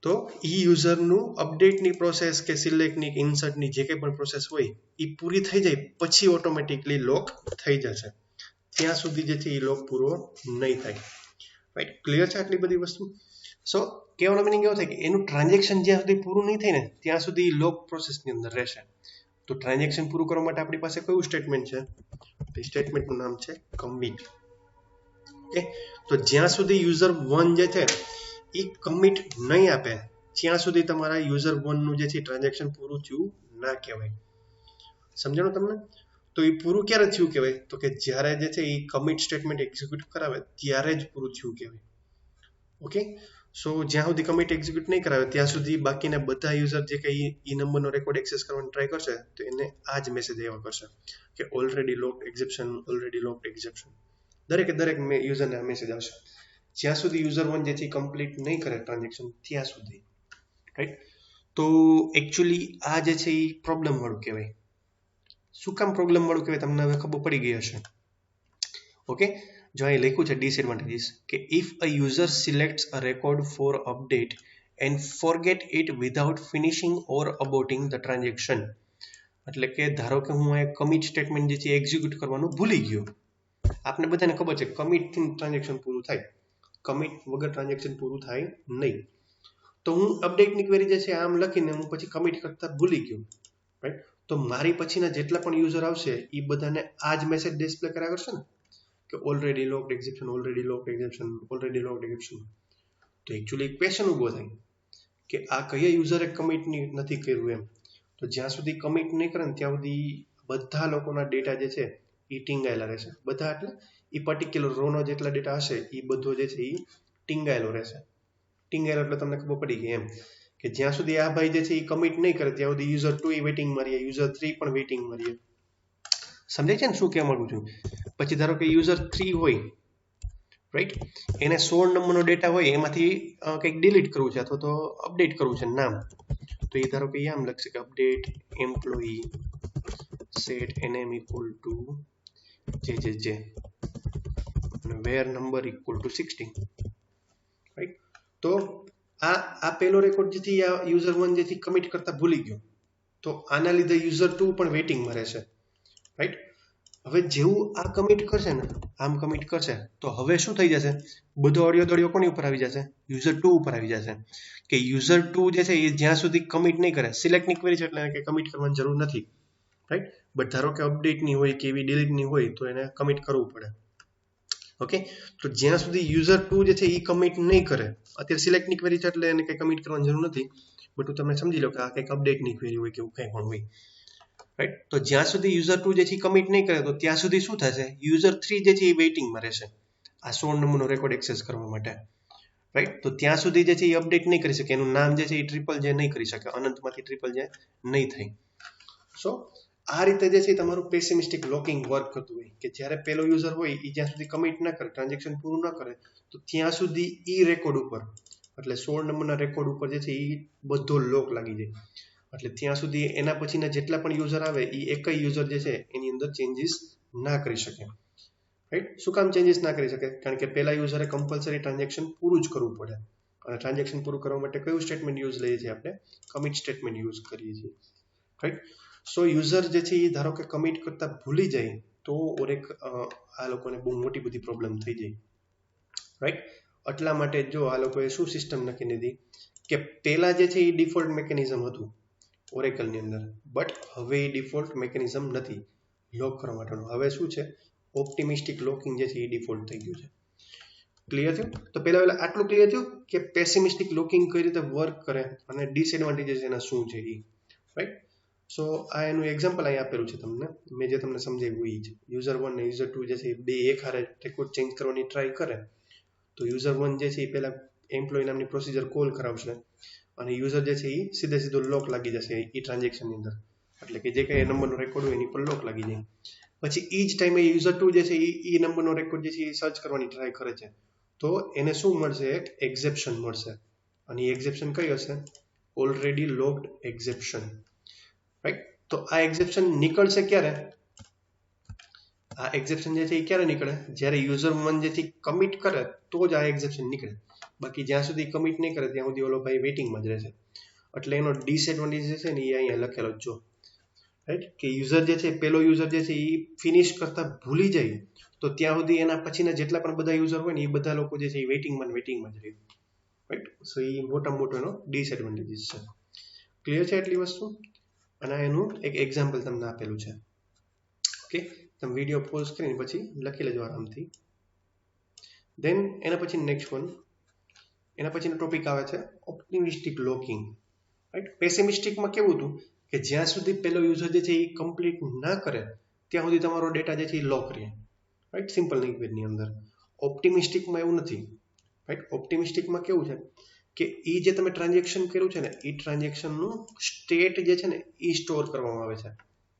તો એ યુઝરનું અપડેટની પ્રોસેસ કે સિલેક્ટની ઇન્સર્ટની જે કંઈ પણ પ્રોસેસ હોય એ પૂરી થઈ જાય પછી ઓટોમેટિકલી લોક થઈ જશે. ત્યાં સુધી જે છે એ લોક પૂરો નહીં થાય, રાઈટ. ક્લિયર છે આટલી બધી વસ્તુ? સો કહેવાનો મિનિંગ એવો થાય કે એનું ટ્રાન્ઝેક્શન જ્યાં સુધી પૂરું નહીં થાય ને ત્યાં સુધી લોક પ્રોસેસની અંદર રહેશે. તો ટ્રાન્ઝેક્શન પૂરું કરવા માટે આપણી પાસે કયું સ્ટેટમેન્ટ છે? એ સ્ટેટમેન્ટનું નામ છે કમિટ. ઓકે, તો જ્યાં સુધી યુઝર 1 જે છે એ કમિટ નહીં આપે ત્યાં સુધી તમારા યુઝર 1 નું જે છે ટ્રાન્ઝેક્શન પૂરું થયું ના કહેવાય. સમજાણું તમને? તો એ પૂરું ક્યારે થયું કહેવાય? તો કે જ્યારે જે છે એ કમિટ સ્ટેટમેન્ટ એક્ઝિક્યુટ કરાવે ત્યારે જ પૂરું થયું કહેવાય. ઓકે, સો જ્યાં સુધી કમિટ એક્ઝિક્યુટ નહીં કરાવે ત્યાં સુધી બાકીના બધા યુઝર જે કંઈ એ નંબરનો રેકોર્ડ એક્સેસ કરવાની ટ્રાય કરશે તો એને આ જ મેસેજ એવા કરશે કે already locked exception, already locked exception. દરેક યુઝરને આ મેસેજ આવશે જ્યાં સુધી યુઝર 1 જે છે કમ્પ્લીટ નહીં કરે ટ્રાન્ઝેક્શન ત્યાં સુધી, રાઈટ. તો એકચ્યુઅલી આ જે છે એ પ્રોબ્લેમ વાળું કહેવાય. શું કામ પ્રોબ્લેમ વાળું કહેવાય તમને હવે ખબર પડી ગઈ હશે. ઓકે, જો અહીં લખ્યું છે ડિસએડવાન્ટેજીસ કે if a user selects a record for update and forget it without finishing or aborting the transaction. એટલે કે ધારો કે હું આ કમિટ સ્ટેટમેન્ટ જે છે એક્ઝિક્યુટ કરવાનું ભૂલી ગયો, आपने बधाने खबर है कमिट थी ट्रांजेक्शन पूરું થાય, कमिट वगर ट्रांजेक्शन पूરું થાય नहीं। तो हूँ अपडेट ની ક્વેરી જે છે આમ લખીને હું પછી કમિટ કરતા ભૂલી ગયો, રાઈટ? તો મારી પછીના જેટલા પણ યુઝર આવશે એ બધાને આ જ મેસેજ ડિસ્પ્લે કર્યા કરશે ને કે already logged exception, already logged exception, already logged exception. તો એકચ્યુઅલી એક ક્વેશ્ચન ઊભો થાય કે આ કયા યુઝરે કમિટ નથી કર્યું એમ। તો જ્યાં સુધી કમિટ નહીં કરે ને ત્યાં સુધી બધા લોકોના ડેટા જે છે એ ટીંગાયેલા રહેશે। બધા એટલે એ પર્ટિક્યુલર રોનો જેટલા ડેટા હશે એ બધો જે છે એ ટીંગાયેલો રહેશે। ટીંગાયેલો એટલે તમને ખબર પડી ગઈ એમ કે જ્યાં સુધી આ ભાઈ જે છે એ કમિટ નહીં કરે ત્યાં સુધી યુઝર 2 વેઇટિંગમાં રહે, યુઝર 3 પણ વેઇટિંગમાં રહે। સમજાય છે ને શું કહેવા માંગુ છું? પછી ધારો કે યુઝર 3 હોય, રાઈટ, એને 16 નંબરનો ડેટા હોય એમાંથી કંઈક ડિલીટ કરવું છે અથવા તો અપડેટ કરવું છે નામ, તો એ ધારો કે આમ લખશે કે update employee set name equal to jjj અને where number equal to 16, right? તો આ પહેલો રેકોર્ડ જેથી આ યુઝર 1 જેથી કમિટ કરતા ભૂલી ગયો તો આના લીધે યુઝર 2 પણ વેઇટિંગમાં રહેશે, રાઈટ? હવે જેવું આ કમિટ કરશે ને આમ કમિટ કરશે તો હવે શું થઈ જશે? બધો ઓડિયો દોડિયો કોની ઉપર આવી જશે? યુઝર 2 ઉપર આવી જશે કે યુઝર 2 જે છે એ જ્યાં સુધી કમિટ નહીં કરે, સિલેક્ટની ક્વેરી છે એટલે કે કમિટ કરવાની જરૂર નથી, રાઈટ? બટ ધારો કે અપડેટની હોય કે એવી ડિલીટની હોય તો એને કમિટ કરવું પડે, ઓકે? તો જ્યાં સુધી યુઝર 2 જે છે એ કમિટ નહીં કરે, અત્યારે સિલેક્ટની ક્વેરી છે એટલે એને કંઈ કમિટ કરવાની જરૂર નથી, બટ હું તમે સમજી લો કે આ કંઈક અપડેટની ક્વેરી હોય કે એવું કંઈ પણ હોય, રાઈટ? તો જ્યાં સુધી યુઝર 2 જે છે કમિટ નહીં કરે તો ત્યાં સુધી શું થશે? યુઝર 3 જે છે એ વેઇટિંગમાં રહેશે આ 16 નંબરનો રેકોર્ડ એક્સેસ કરવા માટે, રાઈટ? તો ત્યાં સુધી જે છે એ અપડેટ નહીં કરી શકે, એનું નામ જે છે એ ટ્રિપલ જે નહીં કરી શકે, અનંતમાંથી ટ્રિપલ જે નહીં થાય। સો આ રીતે જે છે તમારું પેસિમિસ્ટિક લોકિંગ વર્ક કરતું હોય કે જ્યારે પેલો યુઝર હોય એ જ્યાં સુધી કમિટ ના કરે, ટ્રાન્ઝેક્શન પૂરું ન કરે તો ત્યાં સુધી ઈ રેકોર્ડ ઉપર એટલે 16 નંબરના રેકોર્ડ ઉપર જે છે એ બધો લોક લાગી જાય, એટલે ત્યાં સુધી એના પછીના જેટલા પણ યુઝર આવે એ એક જ યુઝર જે છે એની અંદર ચેન્જીસ ના કરી શકે, રાઈટ? શું કામ ચેન્જીસ ના કરી શકે? કારણ કે પહેલા યુઝરે કમ્પલસરી ટ્રાન્ઝેક્શન પૂરું જ કરવું પડે અને ટ્રાન્ઝેક્શન પૂરું કરવા માટે કયું સ્ટેટમેન્ટ યુઝ લઈએ છીએ આપણે? કમિટ સ્ટેટમેન્ટ યુઝ કરીએ છીએ, રાઈટ? સો યુઝર જે છે એ ધારો કે કમિટ કરતા ભૂલી જાય તો આ લોકોને બહુ મોટી બધી પ્રોબ્લેમ થઈ જાય, રાઈટ? એટલા માટે જો આ લોકોએ શું સિસ્ટમ નક્કી દીધી કે પહેલા જે છે એ ડિફોલ્ટ મેકેનિઝમ હતું ઓરેકલની અંદર, બટ હવે એ ડિફોલ્ટ મેકેનિઝમ નથી લોક કરવા માટેનું। હવે શું છે? ઓપ્ટિમિસ્ટિક લોકિંગ જે છે એ ડિફોલ્ટ થઈ ગયું છે। ક્લિયર થયું? તો પહેલા આટલું ક્લિયર થયું કે પેસિમિસ્ટિક લોકિંગ કઈ રીતે વર્ક કરે અને ડિસએડવાન્ટેજીસ એના શું છે એ, રાઈટ? સો આ એનું એક્ઝામ્પલ અહીં આપેલું છે તમને, મેં જે તમને સમજાવ્યું એ જ। યુઝર 1 ને યુઝર 2 જે છે એ બે એક હારે રેકોર્ડ ચેન્જ કરવાની ટ્રાય કરે તો યુઝર 1 જે છે એ પહેલા એમ્પ્લોય નામની પ્રોસિજર કોલ કરાવશે અને યુઝર જે છે એ સીધો લોક લાગી જશે એ ટ્રાન્ઝેક્શનની અંદર, એટલે કે જે કંઈ નંબરનો રેકોર્ડ હોય એની પર લોક લાગી જાય। પછી એ જ ટાઈમે યુઝર 2 જે છે એ નંબરનો રેકોર્ડ જે છે એ સર્ચ કરવાની ટ્રાય કરે છે તો એને શું મળશે? એક એક્સેપ્શન મળશે અને એ એક્સેપ્શન કઈ હશે? Already logged exception, right? તો આ એક્સેપ્શન નીકળશે ક્યારે? આ એક્સેપ્શન જે છે એ ક્યારે નીકળે? જ્યારે યુઝર 1 જેથી કમિટ કરે તો જ આ એક્સેપ્શન નીકળે, બાકી જ્યાં સુધી કમિટ નહીં કરે ત્યાં સુધી ઓલો ભાઈ વેઇટિંગમાં જ રહેશે। એટલે એનો ડિસએડવાન્ટેજ છે ને એ અહીંયા લખેલો જ જો, રાઈટ? કે યુઝર જે છે પેલો યુઝર જે છે એ ફિનિશ કરતા ભૂલી જાય તો ત્યાં સુધી એના પછીના જેટલા પણ બધા યુઝર હોય ને એ બધા લોકો જે છે એ વેઇટિંગમાં જ રહે, રાઈટ? સો એ મોટો એનો ડિસએડવાન્ટેજીસ છે। ક્લિયર છે એટલી વસ્તુ? અને એનું એક એક્ઝામ્પલ તમને આપેલું છે, ઓકે? તમે વિડીયો પોઝ કરીને પછી લખી લેજો આરામથી। દેન એના પછી નેક્સ્ટ વન, એના પછીનો ટોપિક આવે છે ઓપ્ટિમિસ્ટિક લોકિંગ, રાઈટ? પેસિમિસ્ટિકમાં કેવું હતું કે જ્યાં સુધી પેલો યુઝર જે છે એ કમ્પ્લીટ ના કરે ત્યાં સુધી તમારો ડેટા જે છે એ લોક રહે, રાઈટ? સિમ્પલ લેંગ્વેજની અંદર। ઓપ્ટિમિસ્ટિકમાં એવું નથી, રાઈટ? ઓપ્ટિમિસ્ટિકમાં કેવું છે કે એ જે તમે ટ્રાન્ઝેક્શન કર્યું છે ને એ ટ્રાન્ઝેક્શનનું સ્ટેટ જે છે ને એ સ્ટોર કરવામાં આવે છે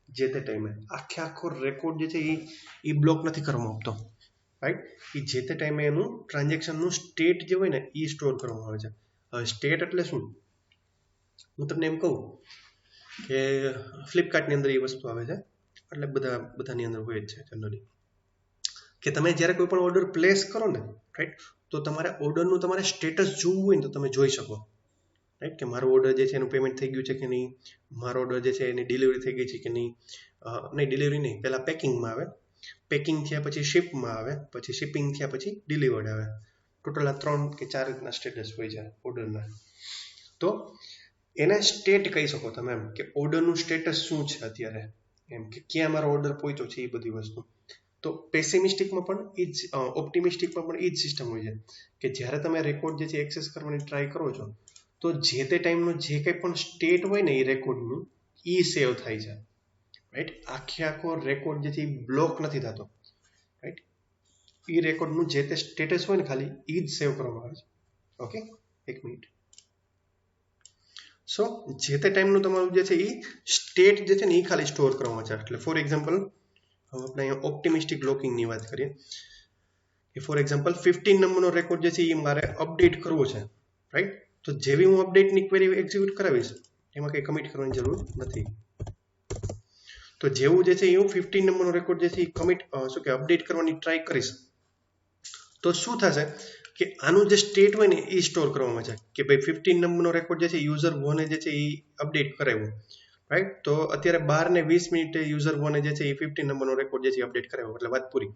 જે તે ટાઈમે। આખો રેકોર્ડ જે છે એ બ્લોક નથી કરવામાં આવતો, રાઈટ? એ જે તે ટાઈમે એનું ટ્રાન્ઝેક્શનનું સ્ટેટ જે હોય ને એ સ્ટોર કરવામાં આવે છે। હવે સ્ટેટ એટલે શું? હું તમને એમ કહું કે ફ્લિપકાર્ટની અંદર એ વસ્તુ આવે છે, એટલે બધાની અંદર હોય જ છે જનરલી, કે તમે જ્યારે કોઈ પણ ઓર્ડર પ્લેસ કરો ને, રાઈટ? તો તમારે ઓર્ડરનું તમારે સ્ટેટસ જોવું હોય ને તો તમે જોઈ શકો, રાઈટ? કે મારો ઓર્ડર જે છે એનું પેમેન્ટ થઈ ગયું છે કે નહીં, મારો ઓર્ડર જે છે એની ડિલિવરી થઈ ગઈ છે કે નહીં, ડિલિવરી નહીં, પહેલાં પેકિંગમાં આવે પેકિંગ થયા પછી શિપમાં આવે, પછી શિપિંગ થયા પછી ડિલિવર્ડ આવે. ટોટલ આ 3 કે 4 રીતના સ્ટેટસ હોય છે ઓર્ડરના. તો એના સ્ટેટ કહી શકો તમે એમ કે ઓર્ડરનું સ્ટેટસ શું છે અત્યારે, એમ કે ક્યાં મારો ઓર્ડર પહોંચ્યો છે એ બધી વસ્તુ. તો પેસિમિસ્ટિકમાં પણ એ જ ઓપ્ટિમિસ્ટિકમાં પણ એ જ સિસ્ટમ હોય છે કે જ્યારે તમે રેકોર્ડ જે છે એક્સેસ કરવાની ટ્રાય કરો છો તો જે તે ટાઈમનો જે કંઈ પણ સ્ટેટ હોય ને એ રેકોર્ડનું એ સેવ થાય છે, રાઈટ. આખો રેકોર્ડ જે છે એ બ્લોક નથી થતો, રાઈટ. એ રેકોર્ડનું જે તે સ્ટેટસ હોય ને ખાલી એ જ સેવ કરવામાં આવે છે. ઓકે, એક મિનિટ. સો જે તે ટાઈમનું તમારું જે છે એ સ્ટેટ જે છે ને એ ખાલી સ્ટોર કરવામાં છે. એટલે ફોર એક્ઝામ્પલ આપણે અહીંયા ઓપ્ટિમિસ્ટિક લોકિંગની વાત કરીએ કે ફોર એક્ઝામ્પલ 15 નંબરનો રેકોર્ડ જે છે એ મારે અપડેટ કરવો છે, રાઈટ. તો જેવી હું અપડેટની ક્વેરી એક્ઝિક્યુટ કરાવીશ એમાં કંઈ કમિટ કરવાની જરૂર નથી. તો જેવું જે છે એ હું 15 નંબરનો રેકોર્ડ જે છે એ કમિટ શું કે અપડેટ કરવાની ટ્રાય કરીશ તો શું થશે કે આનું જે સ્ટેટ હોય ને એ સ્ટોર કરવામાં છે કે ભાઈ 15 નંબરનો રેકોર્ડ જે છે યુઝર 1 જે છે એ અપડેટ કરાવ્યો, રાઈટ. તો અત્યારે 12:20 યુઝર 1 જે છે એ 15 નંબરનો રેકોર્ડ જે છે અપડેટ કરાવ્યો એટલે વાત પૂરી.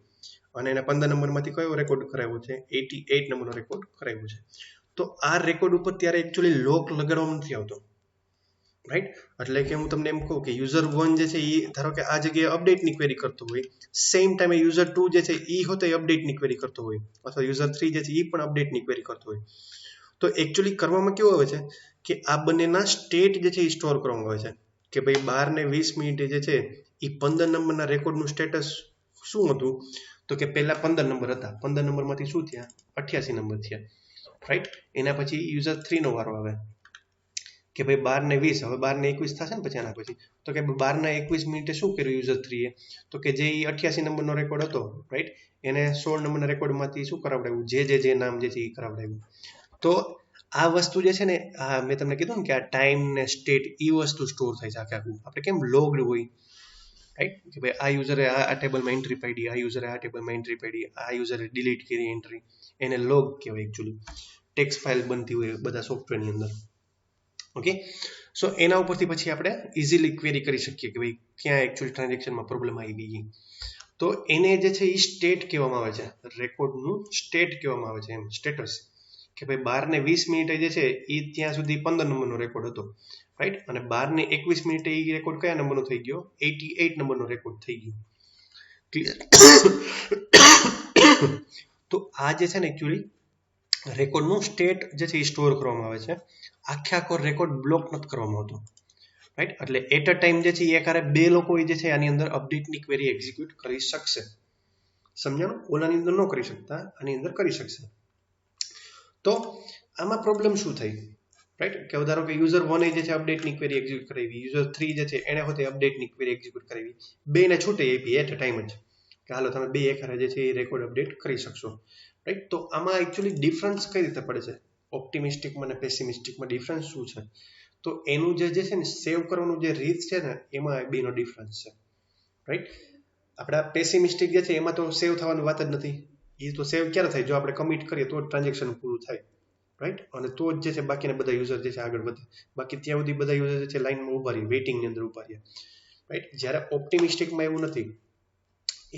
અને એને 15 નંબરમાંથી કયો રેકોર્ડ કરાવ્યો છે? 88 નંબરનો રેકોર્ડ કરાવ્યો છે. તો આ રેકોર્ડ ઉપર ત્યારે એકચ્યુઅલી લોક લગાડવામાં નથી આવતો, રાઈટ. એટલે કે હું તમને એમ કહું કે યુઝર 1 જે છે એ ધારો કે આ જગ્યાએ અપડેટની ક્વેરી કરતો હોય, સેમ ટાઈમે યુઝર 2 જે છે એ હોતે અપડેટની ક્વેરી કરતો હોય, અથવા યુઝર 3 જે છે એ પણ અપડેટની ક્વેરી કરતો હોય. તો એકચ્યુઅલી કરવામાં કેવું આવે છે કે આ બંનેના સ્ટેટ જે છે એ સ્ટોર કરવામાં આવે છે કે ભાઈ 12:20 જે છે એ 15 નંબરના રેકોર્ડનું સ્ટેટસ શું હતું? તો કે પહેલા 15 નંબર હતા, 15 નંબરમાંથી શું થયા? 88 નંબર થયા, રાઈટ. એના પછી યુઝર 3 નો વારો આવે કે ભાઈ 12:20, હવે 12:21 થશે ને પછી આના પછી, તો કે 12:21 શું કર્યું યુઝર 3 એ? તો કે જે 88 નંબરનો રેકોર્ડ હતો, રાઈટ, એને 16 નંબરના રેકોર્ડમાંથી શું કરાવડાવ્યું? જે નામ જે છે એ કરાવડાવ્યું. તો આ વસ્તુ જે છે ને, આ મેં તમને કીધું ને કે આ ટાઈમ ને સ્ટેટ એ વસ્તુ સ્ટોર થાય છે આખું. આપણે કેમ લોગ્ડ હોય, રાઈટ, કે ભાઈ આ યુઝરે આ ટેબલમાં એન્ટ્રી પાડી, આ યુઝરે આ ટેબલમાં એન્ટ્રી પાડી, આ યુઝરે ડિલીટ કરી એન્ટ્રી, એને લોગ કહેવાય એકચ્યુઅલી. ટેક્સ્ટ ફાઇલ બનતી હોય બધા સોફ્ટવેરની અંદર. ઓકે, સો એના ઉપરથી પછી આપણે ઇઝીલી ક્વેરી કરી શકીએ કે ભાઈ ક્યાં એકચ્યુઅલી ટ્રાન્ઝેક્શનમાં પ્રોબ્લેમ આવી ગઈ. તો એને જે છે એ સ્ટેટ કહેવામાં આવે છે, રેકોર્ડનું સ્ટેટ કહેવામાં આવે છે, એમ સ્ટેટસ. કે ભાઈ 12:20 જે છે એ ત્યાં સુધી 15 નંબરનો રેકોર્ડ હતો, રાઈટ. અને 12:21 એ રેકોર્ડ કયા નંબરનો થઈ ગયો? 88 નંબરનો રેકોર્ડ થઈ ગયો. ક્લિયર? તો આ જે છે ને એકચ્યુઅલી રેકોર્ડનું સ્ટેટ જે છે એ સ્ટોર કરવામાં આવે છે. આખો રેકોર્ડ બ્લોક નથી કરવામાં આવતો, રાઈટ. એટલે એટ અ ટાઈમ જે છે એ એકારે 2 લોકો જે છે આની અંદર અપડેટની ક્વેરી એક્ઝિક્યુટ કરી શકશે. સમજાણું? ઓલાની અંદર ન કરી શકતા, આની અંદર કરી શકશે. તો આમાં પ્રોબ્લેમ શું થઈ, રાઈટ, કે ધારો કે યુઝર 1 જે છે અપડેટની ક્વેરી એક્ઝિક્યુટ કરાવી, યુઝર 3 જે છે એને હોતે અપડેટની ક્વેરી એક્ઝિક્યુટ કરાવી, બેને છૂટે આપી એટ અ ટાઈમ જ કે હાલો તમે 2 એકારે જે છે એ રેકોર્ડ અપડેટ કરી શકશો, રાઈટ. તો આમાં એકચ્યુઅલી ડિફરન્સ કઈ રીતે પડે છે ઓપ્ટિમિસ્ટિકમાં અને પેસિમિસ્ટિકમાં? ડિફરન્સ શું છે? તો એનું જે છે ને સેવ કરવાનું જે રીત છે ને એમાં બેનો ડિફરન્સ છે, રાઈટ. આપણા પેસિમિસ્ટિક જે છે એમાં તો સેવ થવાની વાત જ નથી. એ તો સેવ ક્યારે થાય? જો આપણે કમિટ કરીએ તો ટ્રાન્ઝેક્શન પૂરું થાય, રાઈટ. અને તો જ જે છે બાકીના બધા યુઝર જે છે આગળ વધે. બાકી ત્યાં સુધી બધા યુઝર જે છે લાઈનમાં ઉભા રહે, વેઇટિંગની અંદર ઉભા રહે, રાઈટ. જ્યારે ઓપ્ટિમિસ્ટિકમાં એવું નથી.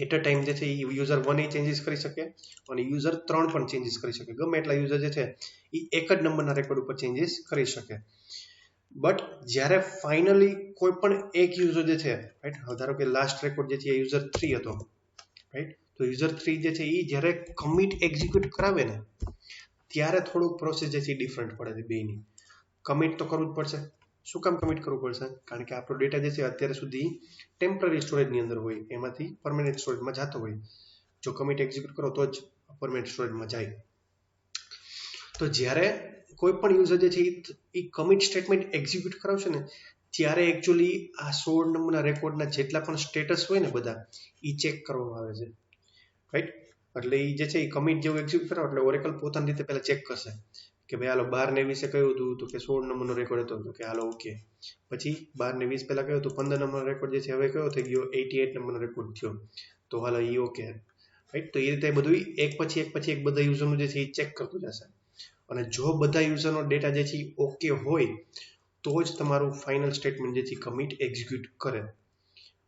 એટ અ ટાઈમ જે છે એ યુઝર 1 ચેન્જીસ કરી શકે અને યુઝર 3 પણ ચેન્જીસ કરી શકે. ગમે એટલા યુઝર જે છે એ એક જ નંબરના રેકોર્ડ ઉપર ચેન્જીસ કરી શકે. બટ જ્યારે ફાઇનલી કોઈ પણ એક યુઝર જે છે, રાઈટ, ધારો કે લાસ્ટ રેકોર્ડ જે છે એ યુઝર 3 હતો, રાઈટ. તો યુઝર 3 જે છે એ જ્યારે કમિટ એક્ઝિક્યુટ કરાવે ને ત્યારે થોડુંક પ્રોસેસ જે છે એ ડિફરન્ટ પડે છે બેની. કમિટ તો કરવું જ પડશે. શું કામ કમિટ કરવું પડશે? કારણ કે આપણો ડેટા જે છે અત્યારે સુધી ટેમ્પરરી સ્ટોરેજની અંદર હોય, એમાંથી પરમેનન્ટ સ્ટોરેજમાં જતો હોય. જો કમિટ એક્ઝિક્યુટ કરો તો જ પરમેનન્ટ સ્ટોરેજમાં જાય. તો જ્યારે કોઈ પણ યુઝર જે છે એ કમિટ સ્ટેટમેન્ટ એક્ઝિક્યુટ કરાવશે ને ત્યારે એકચ્યુઅલી આ 16 નંબરના રેકોર્ડના જેટલા પણ સ્ટેટસ હોય ને બધા એ ચેક કરવામાં આવે છે, રાઈટ. એટલે એ જે છે એ કમિટ જેવું એક્ઝિક્યુટ કરાવે એટલે ઓરેકલ પોતાની રીતે પહેલા ચેક કરશે કે ભાઈ હાલો 12:20 કયું હતું? તો કે 16 નંબરનો રેકોર્ડ હતો, તો કે હાલો ઓકે. પછી 12:20 પહેલા કયો હતું? 15 નંબરનો રેકોર્ડ જે છે હવે કયો થઈ ગયો? 88 નંબરનો રેકોર્ડ થયો, તો હાલો એ ઓકે, રાઈટ. તો એ રીતે બધું એક પછી એક બધા યુઝરનું જે છે એ ચેક કરતું જશે. અને જો બધા યુઝરનો ડેટા જે છે એ ઓકે હોય તો જ તમારું ફાઇનલ સ્ટેટમેન્ટ જે છે કમિટ એક્ઝિક્યુટ કરે.